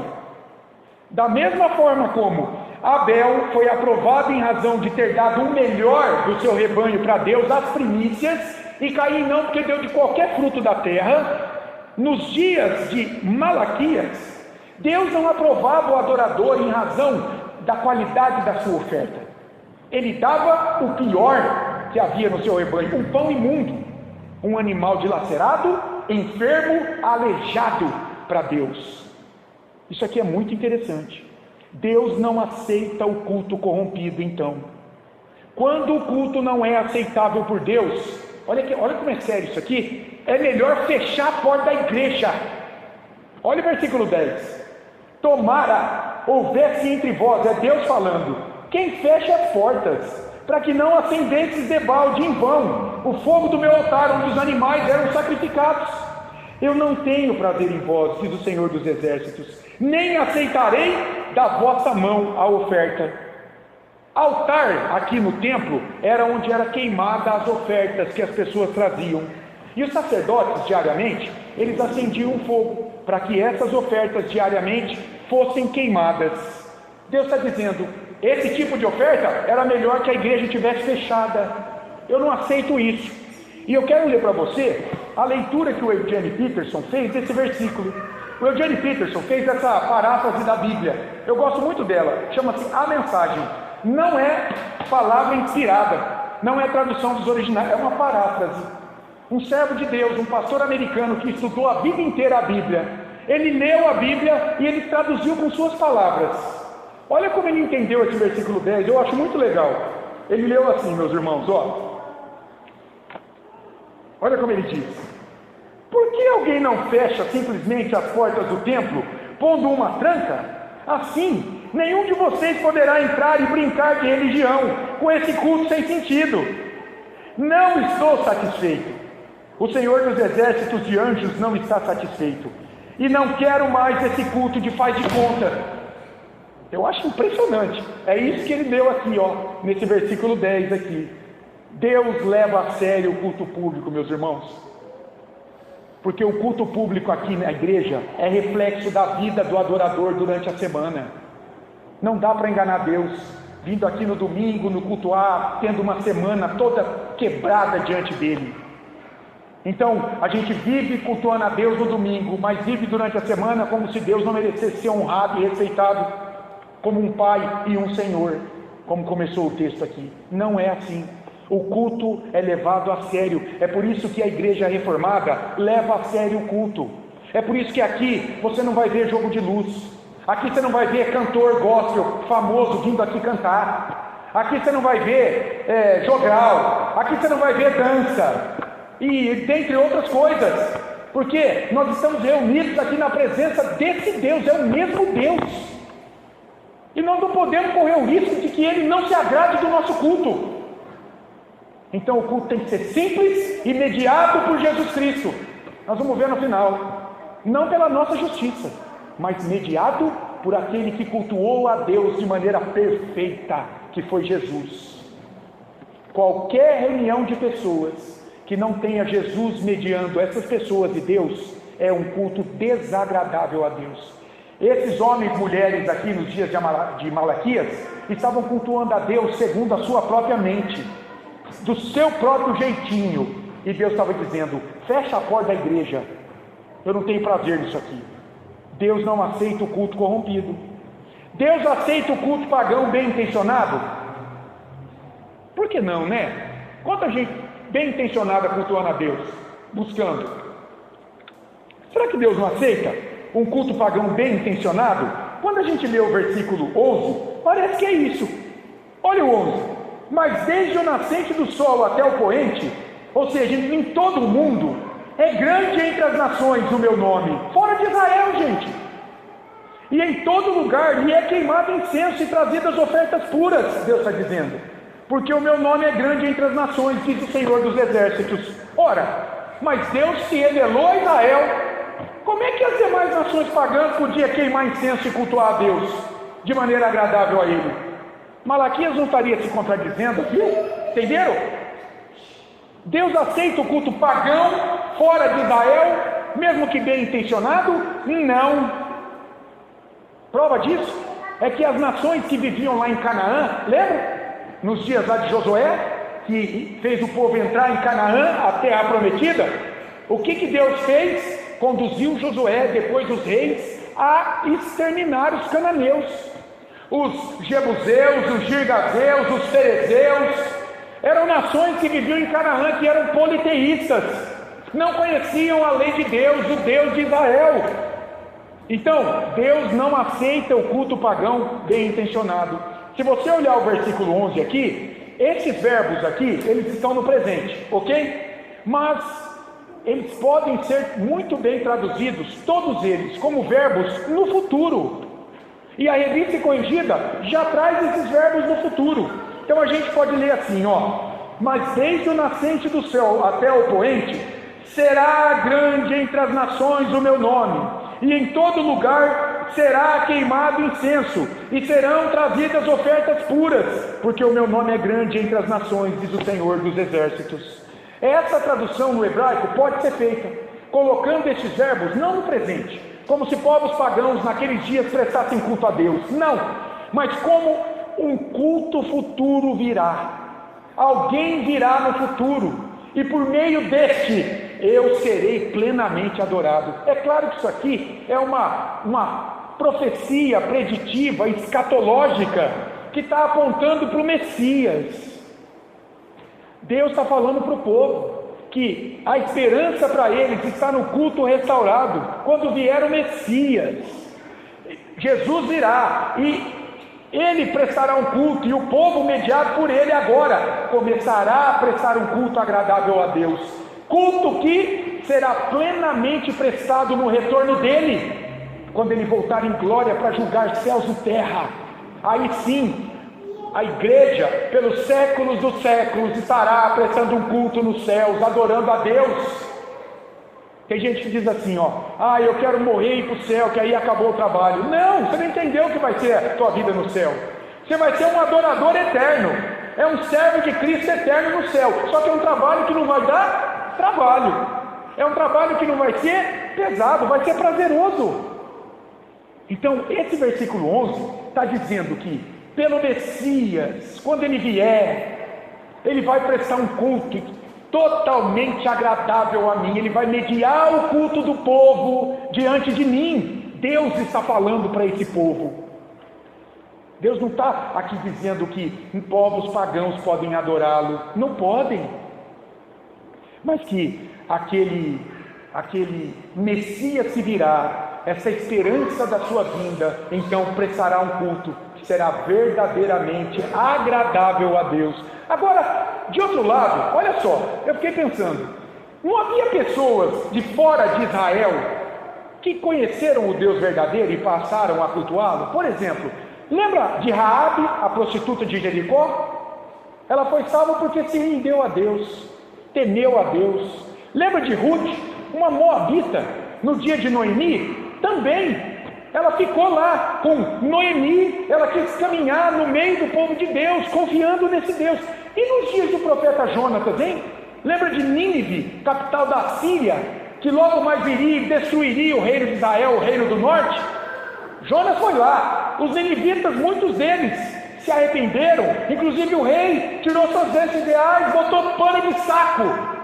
Da mesma forma como Abel foi aprovado em razão de ter dado o melhor do seu rebanho para Deus, as primícias, e Caim não, porque deu de qualquer fruto da terra. Nos dias de Malaquias, Deus não aprovava o adorador em razão da qualidade da sua oferta. Ele dava o pior que havia no seu rebanho, um pão imundo, um animal dilacerado, enfermo, aleijado para Deus. Isso aqui é muito interessante. Deus não aceita o culto corrompido, então. Quando o culto não é aceitável por Deus, olha como é sério isso aqui, é melhor fechar a porta da igreja. Olha o versículo 10. Tomara houvesse entre vós, é Deus falando, quem fecha as portas, para que não acendesses debalde em vão o fogo do meu altar, onde os animais eram sacrificados. Eu não tenho prazer em vós, diz o Senhor dos Exércitos, nem aceitarei da vossa mão a oferta. Altar aqui no templo era onde era queimada as ofertas que as pessoas traziam. E os sacerdotes diariamente, eles acendiam um fogo para que essas ofertas diariamente fossem queimadas. Deus está dizendo, esse tipo de oferta era melhor que a igreja tivesse fechada. Eu não aceito isso. E eu quero ler para você a leitura que o Eugene Peterson fez desse versículo. O Eugene Peterson fez essa paráfrase da Bíblia. Eu gosto muito dela. Chama-se A Mensagem. Não é palavra inspirada, não é tradução dos originais, é uma paráfrase. Um servo de Deus, um pastor americano que estudou a vida inteira a Bíblia, ele leu a Bíblia e ele traduziu com suas palavras. Olha como ele entendeu esse versículo 10, eu acho muito legal. Ele leu assim, meus irmãos, olha como ele diz: por que alguém não fecha simplesmente as portas do templo, pondo uma tranca? Assim, nenhum de vocês poderá entrar e brincar de religião com esse culto sem sentido. Não estou satisfeito. O Senhor dos Exércitos de Anjos não está satisfeito. E não quero mais esse culto de faz de conta. Eu acho impressionante. É isso que ele leu aqui, nesse versículo 10 aqui. Deus leva a sério o culto público, meus irmãos. Porque o culto público aqui na igreja é reflexo da vida do adorador durante a semana. Não dá para enganar Deus, vindo aqui no domingo, no cultuar, tendo uma semana toda quebrada diante dele. Então, a gente vive cultuando a Deus no domingo, mas vive durante a semana como se Deus não merecesse ser honrado e respeitado como um pai e um senhor, como começou o texto aqui. Não é assim. O culto é levado a sério. É por isso que a igreja reformada leva a sério o culto. É por isso que aqui você não vai ver jogo de luz. Aqui você não vai ver cantor gospel famoso vindo aqui cantar. Aqui você não vai ver jogral. Aqui você não vai ver dança. E dentre outras coisas. Porque nós estamos reunidos aqui na presença desse Deus. É o mesmo Deus. E nós não podemos correr o risco de que Ele não se agrade do nosso culto. Então o culto tem que ser simples e mediado por Jesus Cristo. Nós vamos ver no final. Não pela nossa justiça, mas mediado por aquele que cultuou a Deus de maneira perfeita, que foi Jesus. Qualquer reunião de pessoas que não tenha Jesus mediando essas pessoas e Deus, é um culto desagradável a Deus. Esses homens e mulheres aqui nos dias de Malaquias, estavam cultuando a Deus segundo a sua própria mente, do seu próprio jeitinho, e Deus estava dizendo: fecha a porta da igreja, eu não tenho prazer nisso aqui. Deus não aceita o culto corrompido. Deus aceita o culto pagão bem intencionado? Por que não, né? Quanta gente bem intencionada cultuando a Deus, buscando. Será que Deus não aceita um culto pagão bem intencionado? Quando a gente lê o versículo 11, parece que é isso. Olha o 11. Mas desde o nascente do sol até o poente, ou seja, em todo o mundo, é grande entre as nações o meu nome, fora de Israel, gente. E em todo lugar lhe é queimado incenso e trazidas ofertas puras, Deus está dizendo. Porque o meu nome é grande entre as nações, diz o Senhor dos Exércitos. Ora, mas Deus se revelou a Israel. Como é que as demais nações pagãs podiam queimar incenso e cultuar a Deus de maneira agradável a Ele? Malaquias não estaria se contradizendo aqui? Entenderam? Deus aceita o culto pagão fora de Israel, mesmo que bem intencionado? Não. Prova disso? é que as nações que viviam lá em Canaã, lembra? Nos dias lá de Josué, que fez o povo entrar em Canaã, a terra prometida, o que Deus fez? Conduziu Josué, depois os reis, a exterminar os cananeus, os jebuseus, os girgazeus, os ferezeus. Eram nações que viviam em Canaã, que eram politeístas, não conheciam a lei de Deus, o Deus de Israel. Então, Deus não aceita o culto pagão bem intencionado. Se você olhar o versículo 11 aqui, esses verbos aqui, eles estão no presente, ok? Mas eles podem ser muito bem traduzidos, todos eles, como verbos no futuro. E a Revista Corrigida já traz esses verbos no futuro. Então a gente pode ler assim, mas desde o nascente do céu até o poente, será grande entre as nações o meu nome, e em todo lugar será queimado incenso, e serão trazidas ofertas puras, porque o meu nome é grande entre as nações, diz o Senhor dos Exércitos. Essa tradução no hebraico pode ser feita, colocando estes verbos não no presente, como se povos pagãos naqueles dias prestassem culto a Deus, não, mas como um culto futuro virá. Alguém virá no futuro, e por meio deste eu serei plenamente adorado. É claro que isso aqui é uma profecia preditiva, escatológica, que está apontando para o Messias. Deus está falando para o povo que a esperança para eles está no culto restaurado, quando vier o Messias. Jesus virá e ele prestará um culto, e o povo mediado por ele agora começará a prestar um culto agradável a Deus, culto que será plenamente prestado no retorno dele, quando ele voltar em glória para julgar céus e terra. Aí sim, a igreja, pelos séculos dos séculos, estará prestando um culto nos céus, adorando a Deus. Tem gente que diz assim, eu quero morrer e ir para o céu, que aí acabou o trabalho. Não, você não entendeu o que vai ser a tua vida no céu. Você vai ser um adorador eterno, é um servo de Cristo eterno no céu. Só que é um trabalho que não vai dar trabalho, é um trabalho que não vai ser pesado, vai ser prazeroso. Então esse versículo 11 está dizendo que pelo Messias, quando ele vier, ele vai prestar um culto totalmente agradável a mim, ele vai mediar o culto do povo diante de mim. Deus está falando para esse povo. Deus não está aqui dizendo que povos pagãos podem adorá-lo, não podem, mas que aquele Messias se virá, essa esperança da sua vinda, então prestará um culto que será verdadeiramente agradável a Deus. Agora, de outro lado, olha só, eu fiquei pensando, não havia pessoas de fora de Israel que conheceram o Deus verdadeiro e passaram a cultuá-lo? Por exemplo, lembra de Raabe, a prostituta de Jericó? Ela foi salva porque se rendeu a Deus, temeu a Deus. Lembra de Ruth, uma moabita, no dia de Noemi? Também, ela ficou lá com Noemi, ela quis caminhar no meio do povo de Deus, confiando nesse Deus. E nos dias do profeta Jonatas, hein? Lembra de Nínive, capital da Síria, que logo mais viria e destruiria o reino de Israel, o reino do norte? Jonas foi lá, os ninivitas, muitos deles se arrependeram, inclusive o rei tirou suas vestes reais, botou pano de saco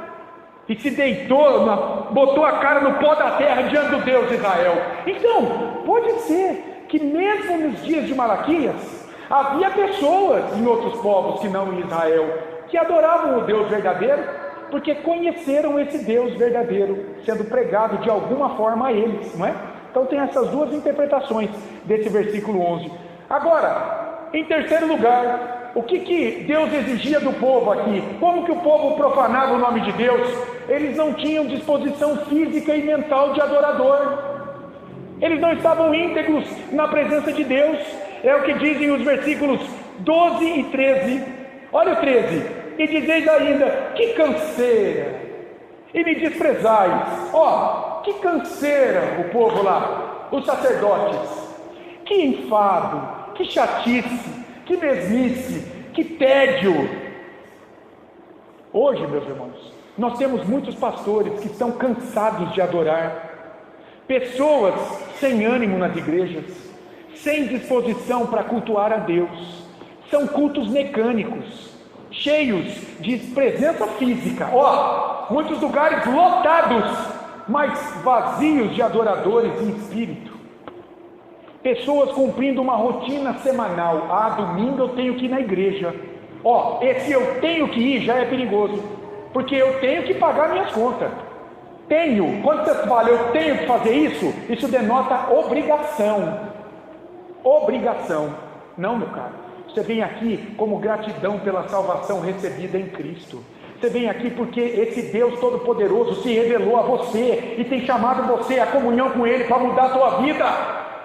e se deitou, botou a cara no pó da terra diante do Deus de Israel. Então, pode ser que mesmo nos dias de Malaquias, havia pessoas em outros povos que não em Israel, que adoravam o Deus verdadeiro, porque conheceram esse Deus verdadeiro, sendo pregado de alguma forma a eles, não é? Então tem essas duas interpretações desse versículo 11. Agora, em terceiro lugar, o que Deus exigia do povo aqui? Como que o povo profanava o nome de Deus? Eles não tinham disposição física e mental de adorador. Eles não estavam íntegros na presença de Deus. É o que dizem os versículos 12 e 13. Olha o 13. E dizeis ainda, que canseira, e me desprezais. Que canseira o povo lá, os sacerdotes. Que enfado, que chatice, que mesmice, que tédio. Hoje, meus irmãos, nós temos muitos pastores que estão cansados de adorar, pessoas sem ânimo nas igrejas, sem disposição para cultuar a Deus. São cultos mecânicos, cheios de presença física. Muitos lugares lotados, mas vazios de adoradores em espírito. Pessoas cumprindo uma rotina semanal. Domingo eu tenho que ir na igreja. Esse eu tenho que ir já é perigoso, porque eu tenho que pagar minhas contas. Quando você fala eu tenho que fazer isso, isso denota obrigação. Obrigação. Não, meu caro. Você vem aqui como gratidão pela salvação recebida em Cristo. Você vem aqui porque esse Deus Todo-Poderoso se revelou a você e tem chamado você à comunhão com Ele para mudar a tua vida,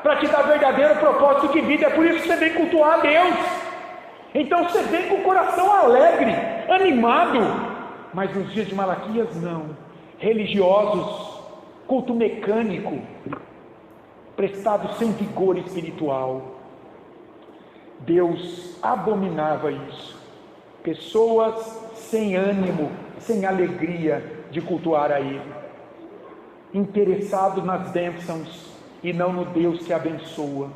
para te dar verdadeiro propósito de vida. É por isso que você vem cultuar a Deus. Então você vem com o coração alegre, animado. Mas nos dias de Malaquias não. Religiosos, culto mecânico, prestado sem vigor espiritual. Deus abominava isso. Pessoas sem ânimo, sem alegria de cultuar a Ele, interessados nas bênçãos e não no Deus que abençoa.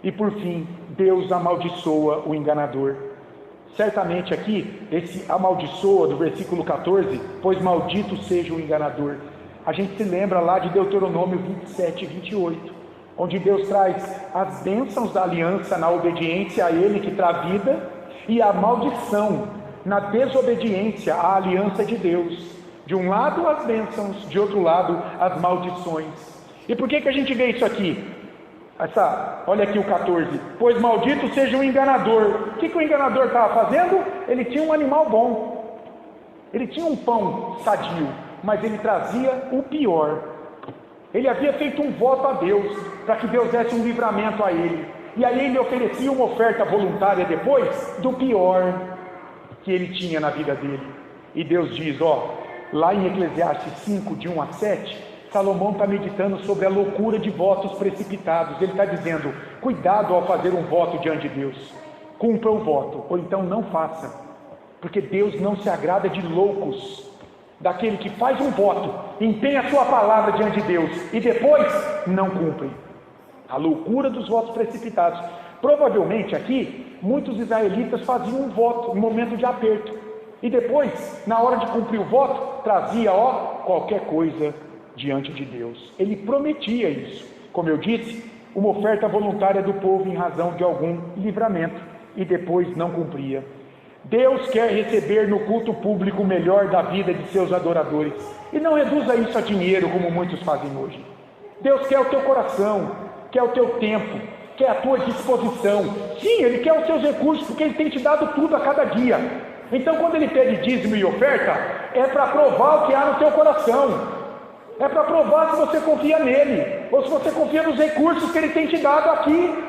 E por fim, Deus amaldiçoa o enganador. Certamente aqui, esse amaldiçoa do versículo 14, pois maldito seja o enganador. A gente se lembra lá de Deuteronômio 27 e 28, onde Deus traz as bênçãos da aliança na obediência a Ele que traz vida, e a maldição na desobediência à aliança de Deus. De um lado as bênçãos, de outro lado as maldições. E por que a gente vê isso aqui? Olha aqui o 14, pois maldito seja o enganador. O que o enganador estava fazendo? Ele tinha um animal bom, ele tinha um pão sadio, mas ele trazia o pior. Ele havia feito um voto a Deus, para que Deus desse um livramento a ele, e aí ele oferecia uma oferta voluntária depois, do pior que ele tinha na vida dele. E Deus diz, lá em Eclesiastes 5, de 1 a 7, Salomão está meditando sobre a loucura de votos precipitados. Ele está dizendo, cuidado ao fazer um voto diante de Deus, cumpra o voto, ou então não faça, porque Deus não se agrada de loucos, daquele que faz um voto, empenha a sua palavra diante de Deus, e depois não cumpre. A loucura dos votos precipitados. Provavelmente aqui, muitos israelitas faziam um voto em momento de aperto, e depois, na hora de cumprir o voto, trazia qualquer coisa diante de Deus. Ele prometia isso, como eu disse, uma oferta voluntária do povo em razão de algum livramento, e depois não cumpria. Deus quer receber no culto público o melhor da vida de seus adoradores, e não reduza isso a dinheiro como muitos fazem hoje. Deus quer o teu coração, quer o teu tempo, quer a tua disposição. Sim, Ele quer os seus recursos, porque Ele tem te dado tudo a cada dia. Então quando Ele pede dízimo e oferta, é para provar o que há no teu coração, é para provar se você confia nele, ou se você confia nos recursos que Ele tem te dado aqui,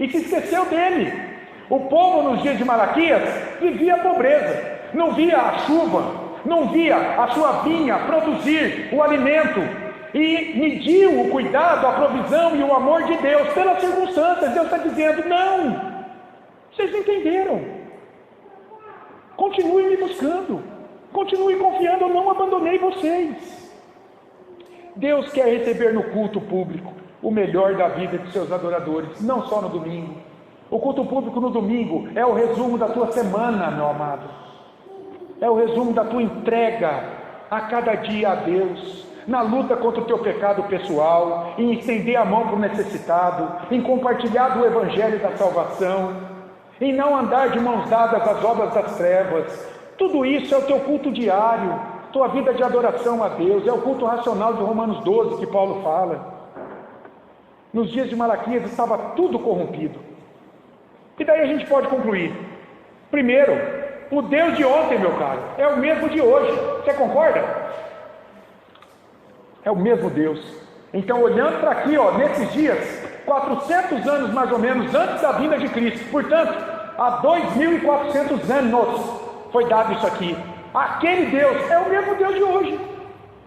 e se esqueceu dele. O povo nos dias de Malaquias vivia a pobreza, não via a chuva, não via a sua vinha produzir o alimento, e mediu o cuidado, a provisão e o amor de Deus pelas circunstâncias. Deus está dizendo, não, vocês entenderam, continue me buscando, continue confiando, eu não abandonei vocês. Deus quer receber no culto público o melhor da vida de seus adoradores, não só no domingo. O culto público no domingo é o resumo da tua semana, meu amado. É o resumo da tua entrega a cada dia a Deus, na luta contra o teu pecado pessoal, em estender a mão para o necessitado, em compartilhar do evangelho da salvação, em não andar de mãos dadas às obras das trevas. Tudo isso é o teu culto diário, tua vida de adoração a Deus, é o culto racional de Romanos 12 que Paulo fala. Nos dias de Malaquias estava tudo corrompido. E daí a gente pode concluir. Primeiro, o Deus de ontem, meu caro, é o mesmo de hoje. Você concorda? É o mesmo Deus. Então, olhando para aqui, nesses dias, 400 anos mais ou menos antes da vinda de Cristo, portanto, há 2.400 anos foi dado isso aqui. Aquele Deus é o mesmo Deus de hoje.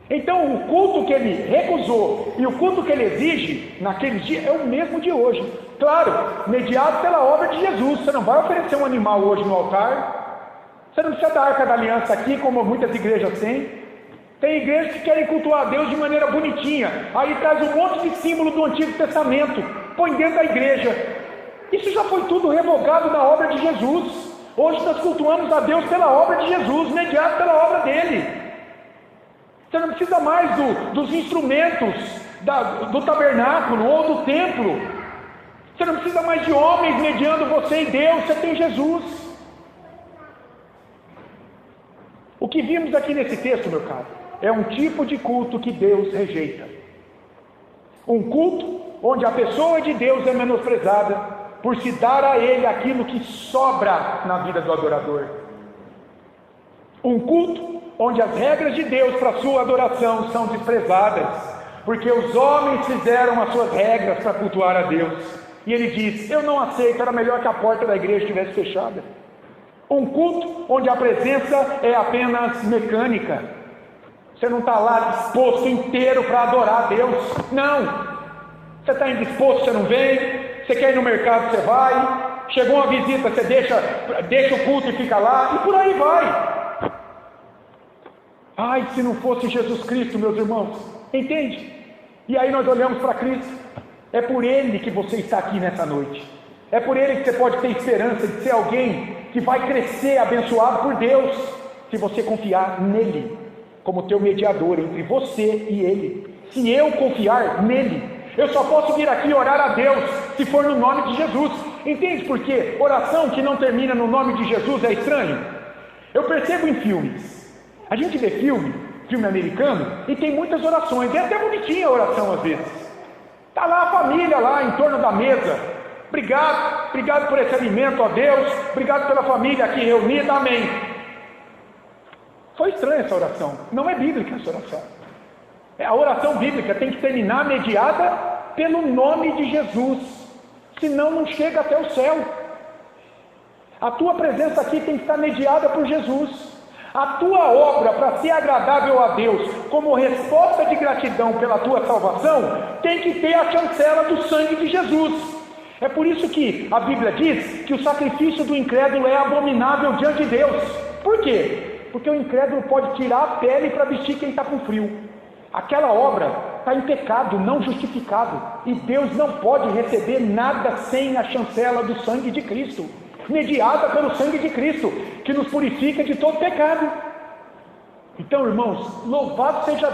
Então, o culto que Ele recusou e o culto que Ele exige naqueles dias é o mesmo de hoje. Claro, mediado pela obra de Jesus. Você não vai oferecer um animal hoje no altar. Você não precisa da Arca da Aliança aqui, como muitas igrejas têm. Tem igrejas que querem cultuar a Deus de maneira bonitinha. Aí traz um monte de símbolo do Antigo Testamento. põe dentro da igreja. Isso já foi tudo revogado na obra de Jesus. Hoje nós cultuamos a Deus pela obra de Jesus, mediado pela obra dele. Você não precisa mais dos instrumentos do tabernáculo ou do templo. Você não precisa mais de homens mediando você e Deus. Você tem Jesus. O que vimos aqui nesse texto, meu caro, é um tipo de culto que Deus rejeita. Um culto onde a pessoa de Deus é menosprezada por se dar a Ele aquilo que sobra na vida do adorador. Um culto onde as regras de Deus para a sua adoração são desprezadas, porque os homens fizeram as suas regras para cultuar a Deus. E ele diz: eu não aceito, era melhor que a porta da igreja estivesse fechada. Um culto onde a presença é apenas mecânica. Você não está lá disposto inteiro para adorar a Deus. Não. Você está indisposto, você não vem. Você quer ir no mercado, você vai. Chegou uma visita, você deixa o culto e fica lá. E por aí vai. Ai, se não fosse Jesus Cristo, meus irmãos. Entende? E aí nós olhamos para Cristo. É por Ele que você está aqui nessa noite. É por Ele que você pode ter esperança de ser alguém que vai crescer abençoado por Deus, se você confiar nele, como teu mediador entre você e Ele. Se eu confiar nele, eu só posso vir aqui orar a Deus, se for no nome de Jesus. Entende por quê? Oração que não termina no nome de Jesus é estranho? Eu percebo em filmes. A gente vê filme americano, e tem muitas orações, é até bonitinha a oração às vezes. Está lá a família, lá em torno da mesa. Obrigado por esse alimento, ó Deus. Obrigado pela família aqui reunida, amém. Foi estranha essa oração. Não é bíblica essa oração. A oração bíblica tem que terminar mediada pelo nome de Jesus. Senão não chega até o céu. A tua presença aqui tem que estar mediada por Jesus. A tua obra, para ser agradável a Deus, como resposta de gratidão pela tua salvação, tem que ter a chancela do sangue de Jesus. É por isso que a Bíblia diz que o sacrifício do incrédulo é abominável diante de Deus. Por quê? Porque o incrédulo pode tirar a pele para vestir quem está com frio. Aquela obra está em pecado, não justificado. E Deus não pode receber nada sem a chancela do sangue de Cristo, mediada pelo sangue de Cristo, que nos purifica de todo pecado. Então, irmãos, louvado seja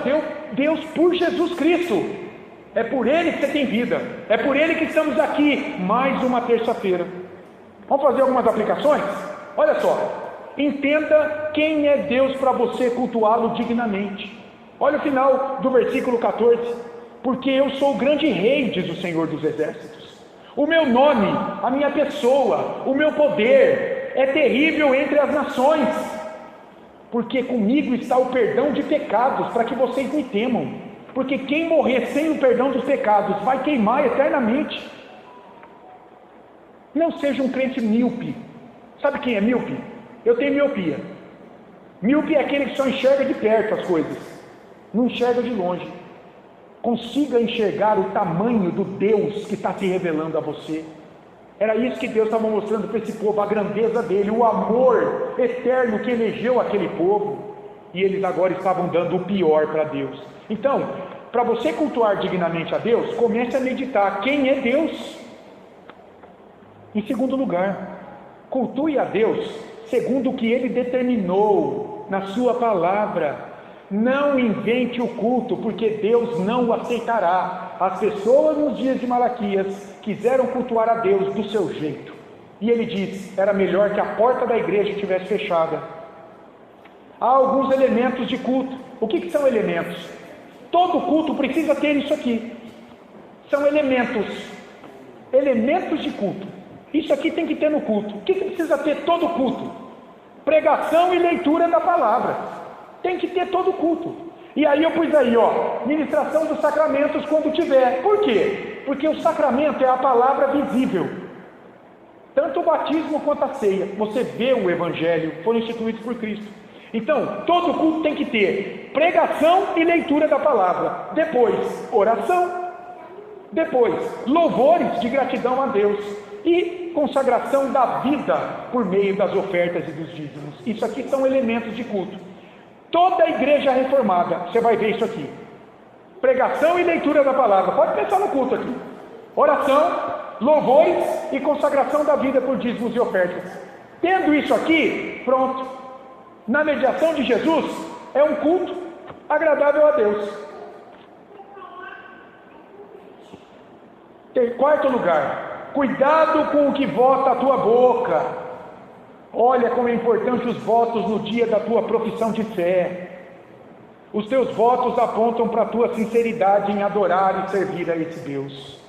Deus por Jesus Cristo. É por Ele que você tem vida. É por Ele que estamos aqui mais uma terça-feira. Vamos fazer algumas aplicações? Olha só. Entenda quem é Deus para você cultuá-lo dignamente. Olha o final do versículo 14. Porque eu sou o grande rei, diz o Senhor dos Exércitos. O meu nome, a minha pessoa, o meu poder é terrível entre as nações. Porque comigo está o perdão de pecados, para que vocês me temam. Porque quem morrer sem o perdão dos pecados vai queimar eternamente. Não seja um crente míope. Sabe quem é míope? Eu tenho miopia. Míope é aquele que só enxerga de perto as coisas, não enxerga de longe. Consiga enxergar o tamanho do Deus que está se revelando a você. Era isso que Deus estava mostrando para esse povo, a grandeza dele, o amor eterno que elegeu aquele povo. E eles agora estavam dando o pior para Deus. Então, para você cultuar dignamente a Deus, comece a meditar quem é Deus. Em segundo lugar, cultue a Deus segundo o que Ele determinou na sua palavra. Não invente o culto, porque Deus não o aceitará. As pessoas nos dias de Malaquias quiseram cultuar a Deus do seu jeito. E ele diz, era melhor que a porta da igreja estivesse fechada. Há alguns elementos de culto. O que são elementos? Todo culto precisa ter isso aqui. São elementos de culto. Isso aqui tem que ter no culto. O que precisa ter todo culto? Pregação e leitura da palavra. Tem que ter todo culto. E aí eu pus aí, ministração dos sacramentos quando tiver. Por quê? Porque o sacramento é a palavra visível. Tanto o batismo quanto a ceia. Você vê o evangelho, foram instituídos por Cristo. Então, todo culto tem que ter pregação e leitura da palavra. Depois, oração. Depois, louvores de gratidão a Deus. E consagração da vida por meio das ofertas e dos dízimos. Isso aqui são elementos de culto. Toda a igreja reformada, você vai ver isso aqui. Pregação e leitura da palavra. Pode pensar no culto aqui. oração, louvores e consagração da vida por dízimos e ofertas. Tendo isso aqui, pronto. Na mediação de Jesus, é um culto agradável a Deus. Em quarto lugar, cuidado com o que vota a tua boca. Olha como é importante os votos no dia da tua profissão de fé. Os teus votos apontam para a tua sinceridade em adorar e servir a esse Deus.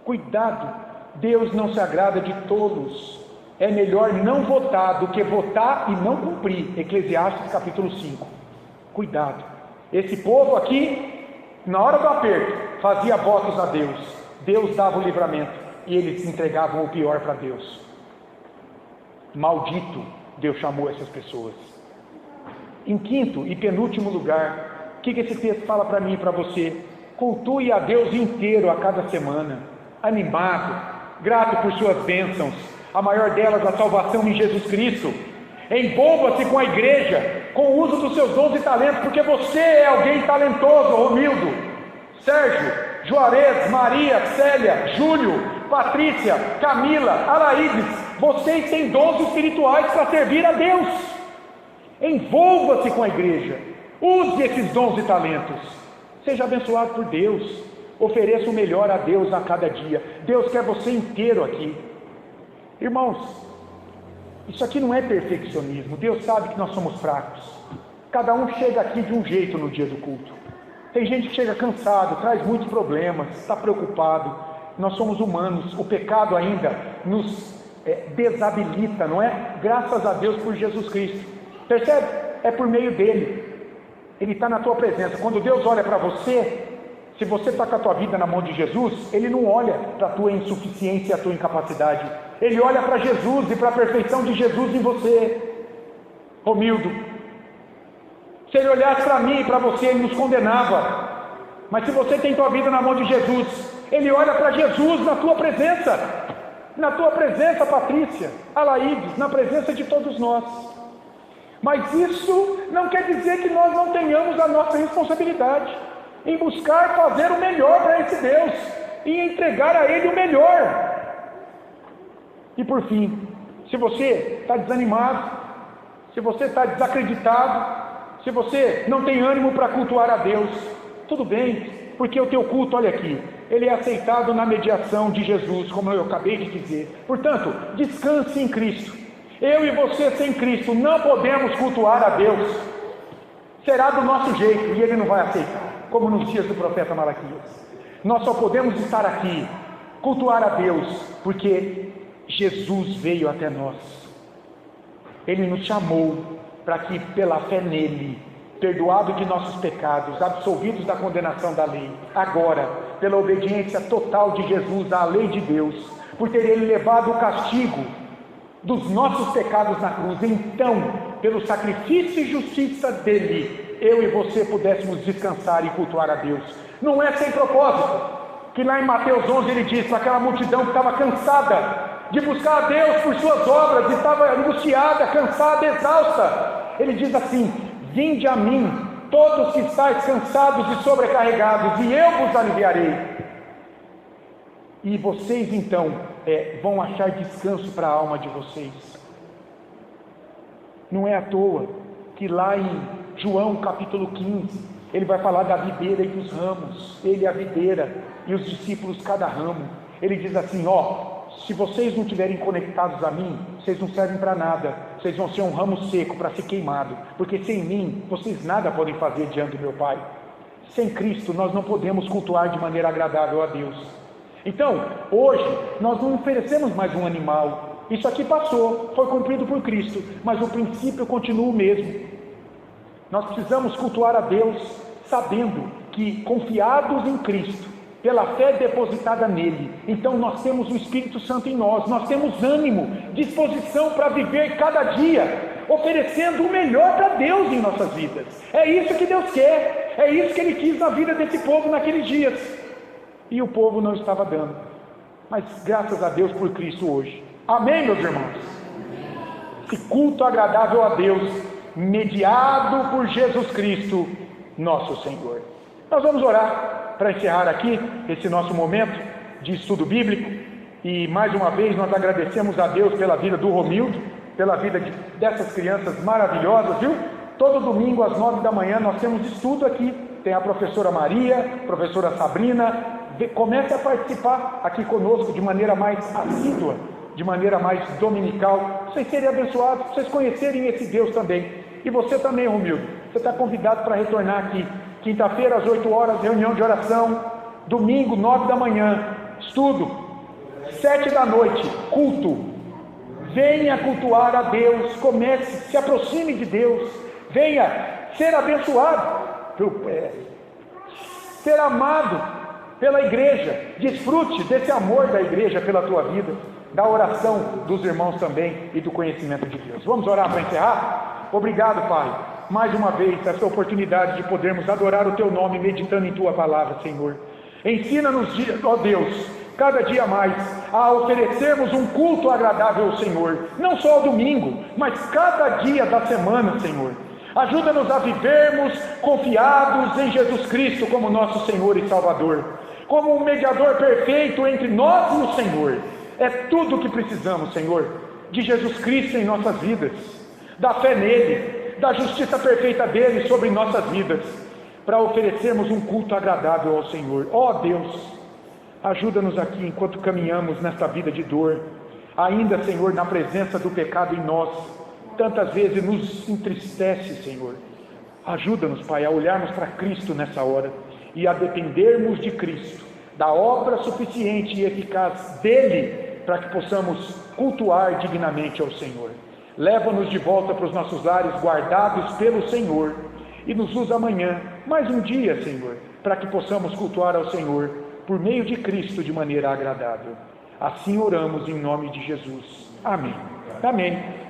Cuidado, Deus não se agrada de tolos. É melhor não votar do que votar e não cumprir. Eclesiastes capítulo 5. Cuidado. Esse povo aqui, na hora do aperto, fazia votos a Deus. Deus dava o livramento e eles entregavam o pior para Deus. Maldito, Deus chamou essas pessoas. Em quinto e penúltimo lugar, o que esse texto fala para mim e para você? Cultue a Deus inteiro a cada semana, animado, grato por suas bênçãos, a maior delas a salvação em Jesus Cristo. Envolva-se com a igreja, com o uso dos seus dons e talentos, porque você é alguém talentoso, Romildo, Sérgio, Juarez, Maria, Célia, Júlio, Patrícia, Camila, Alaídes, vocês têm dons espirituais para servir a Deus. Envolva-se com a igreja, use esses dons e talentos, seja abençoado por Deus, ofereça o melhor a Deus a cada dia. Deus quer você inteiro aqui. Irmãos, isso aqui não é perfeccionismo. Deus sabe que nós somos fracos. Cada um chega aqui de um jeito no dia do culto. Tem gente que chega cansado, traz muitos problemas, está preocupado. Nós somos humanos, o pecado ainda nos desabilita, não é? Graças a Deus por Jesus Cristo. Percebe? É por meio dele. Ele está na tua presença. Quando Deus olha para você, se você está com a tua vida na mão de Jesus, Ele não olha para a tua insuficiência e a tua incapacidade. Ele olha para Jesus e para a perfeição de Jesus em você. Romildo, se Ele olhasse para mim e para você, Ele nos condenava. Mas se você tem tua vida na mão de Jesus, Ele olha para Jesus na tua presença. Na tua presença, Patrícia, Alaídes, na presença de todos nós. Mas isso não quer dizer que nós não tenhamos a nossa responsabilidade em buscar fazer o melhor para esse Deus e entregar a Ele o melhor. E por fim, se você está desanimado, se você está desacreditado, se você não tem ânimo para cultuar a Deus, tudo bem, porque o teu culto, olha aqui, ele é aceitado na mediação de Jesus, como eu acabei de dizer. Portanto, descanse em Cristo. Eu e você sem Cristo não podemos cultuar a Deus. Será do nosso jeito e Ele não vai aceitar, como nos dias do profeta Malaquias. Nós só podemos estar aqui, cultuar a Deus, porque Jesus veio até nós. Ele nos chamou para que pela fé nele, perdoado de nossos pecados, absolvidos da condenação da lei, agora, pela obediência total de Jesus à lei de Deus, por ter ele levado o castigo dos nossos pecados na cruz, então, pelo sacrifício e justiça dele, eu e você pudéssemos descansar e cultuar a Deus. Não é sem propósito que lá em Mateus 11 ele diz para aquela multidão que estava cansada de buscar a Deus por suas obras, e estava angustiada, cansada, exausta, ele diz assim: vinde a mim, todos que estáis cansados e sobrecarregados, e eu vos aliviarei. E vocês então vão achar descanso para a alma de vocês. Não é à toa que lá em João capítulo 15, ele vai falar da videira e dos ramos. Ele é a videira e os discípulos cada ramo. Ele diz assim: se vocês não estiverem conectados a mim, vocês não servem para nada. Vocês vão ser um ramo seco para ser queimado, porque sem mim vocês nada podem fazer diante do meu Pai. Sem Cristo nós não podemos cultuar de maneira agradável a Deus. Então, hoje nós não oferecemos mais um animal. Isso aqui passou, foi cumprido por Cristo, mas o princípio continua o mesmo. Nós precisamos cultuar a Deus sabendo que, confiados em Cristo, pela fé depositada nele, então nós temos o Espírito Santo em nós, nós temos ânimo, disposição para viver cada dia, oferecendo o melhor para Deus em nossas vidas. É isso que Deus quer, é isso que Ele quis na vida desse povo naqueles dias, e o povo não estava dando, mas graças a Deus por Cristo hoje. Amém, meus irmãos? Esse culto agradável a Deus, mediado por Jesus Cristo, nosso Senhor. Nós vamos orar para encerrar aqui esse nosso momento de estudo bíblico. E mais uma vez nós agradecemos a Deus pela vida do Romildo, pela vida dessas crianças maravilhosas, viu? Todo domingo às 9 da manhã nós temos estudo aqui. Tem a professora Maria, a professora Sabrina. Comece a participar aqui conosco de maneira mais assídua, de maneira mais dominical, vocês serem abençoados, vocês conhecerem esse Deus também. E você também, Romildo, você está convidado para retornar aqui. Quinta-feira às 8 horas, reunião de oração. Domingo, 9 da manhã, estudo. 7 da noite, culto. Venha cultuar a Deus, comece, se aproxime de Deus, venha ser abençoado, ser amado pela igreja, desfrute desse amor da igreja pela tua vida, da oração dos irmãos também e do conhecimento de Deus. Vamos orar para encerrar? Obrigado, Pai, mais uma vez essa oportunidade de podermos adorar o teu nome meditando em tua palavra, Senhor. Ensina-nos, ó Deus, cada dia mais a oferecermos um culto agradável ao Senhor, não só ao domingo, mas cada dia da semana, Senhor. Ajuda-nos a vivermos confiados em Jesus Cristo como nosso Senhor e Salvador, como um mediador perfeito entre nós e o Senhor. É tudo o que precisamos, Senhor, de Jesus Cristo em nossas vidas, da fé nele, da justiça perfeita dele sobre nossas vidas, para oferecermos um culto agradável ao Senhor. Ó Deus, ajuda-nos aqui enquanto caminhamos nesta vida de dor, ainda, Senhor, na presença do pecado em nós, tantas vezes nos entristece, Senhor. Ajuda-nos, Pai, a olharmos para Cristo nessa hora e a dependermos de Cristo, da obra suficiente e eficaz dele, para que possamos cultuar dignamente ao Senhor. Leva-nos de volta para os nossos lares, guardados pelo Senhor, e nos usa amanhã, mais um dia, Senhor, para que possamos cultuar ao Senhor por meio de Cristo de maneira agradável. Assim oramos em nome de Jesus. Amém. Amém.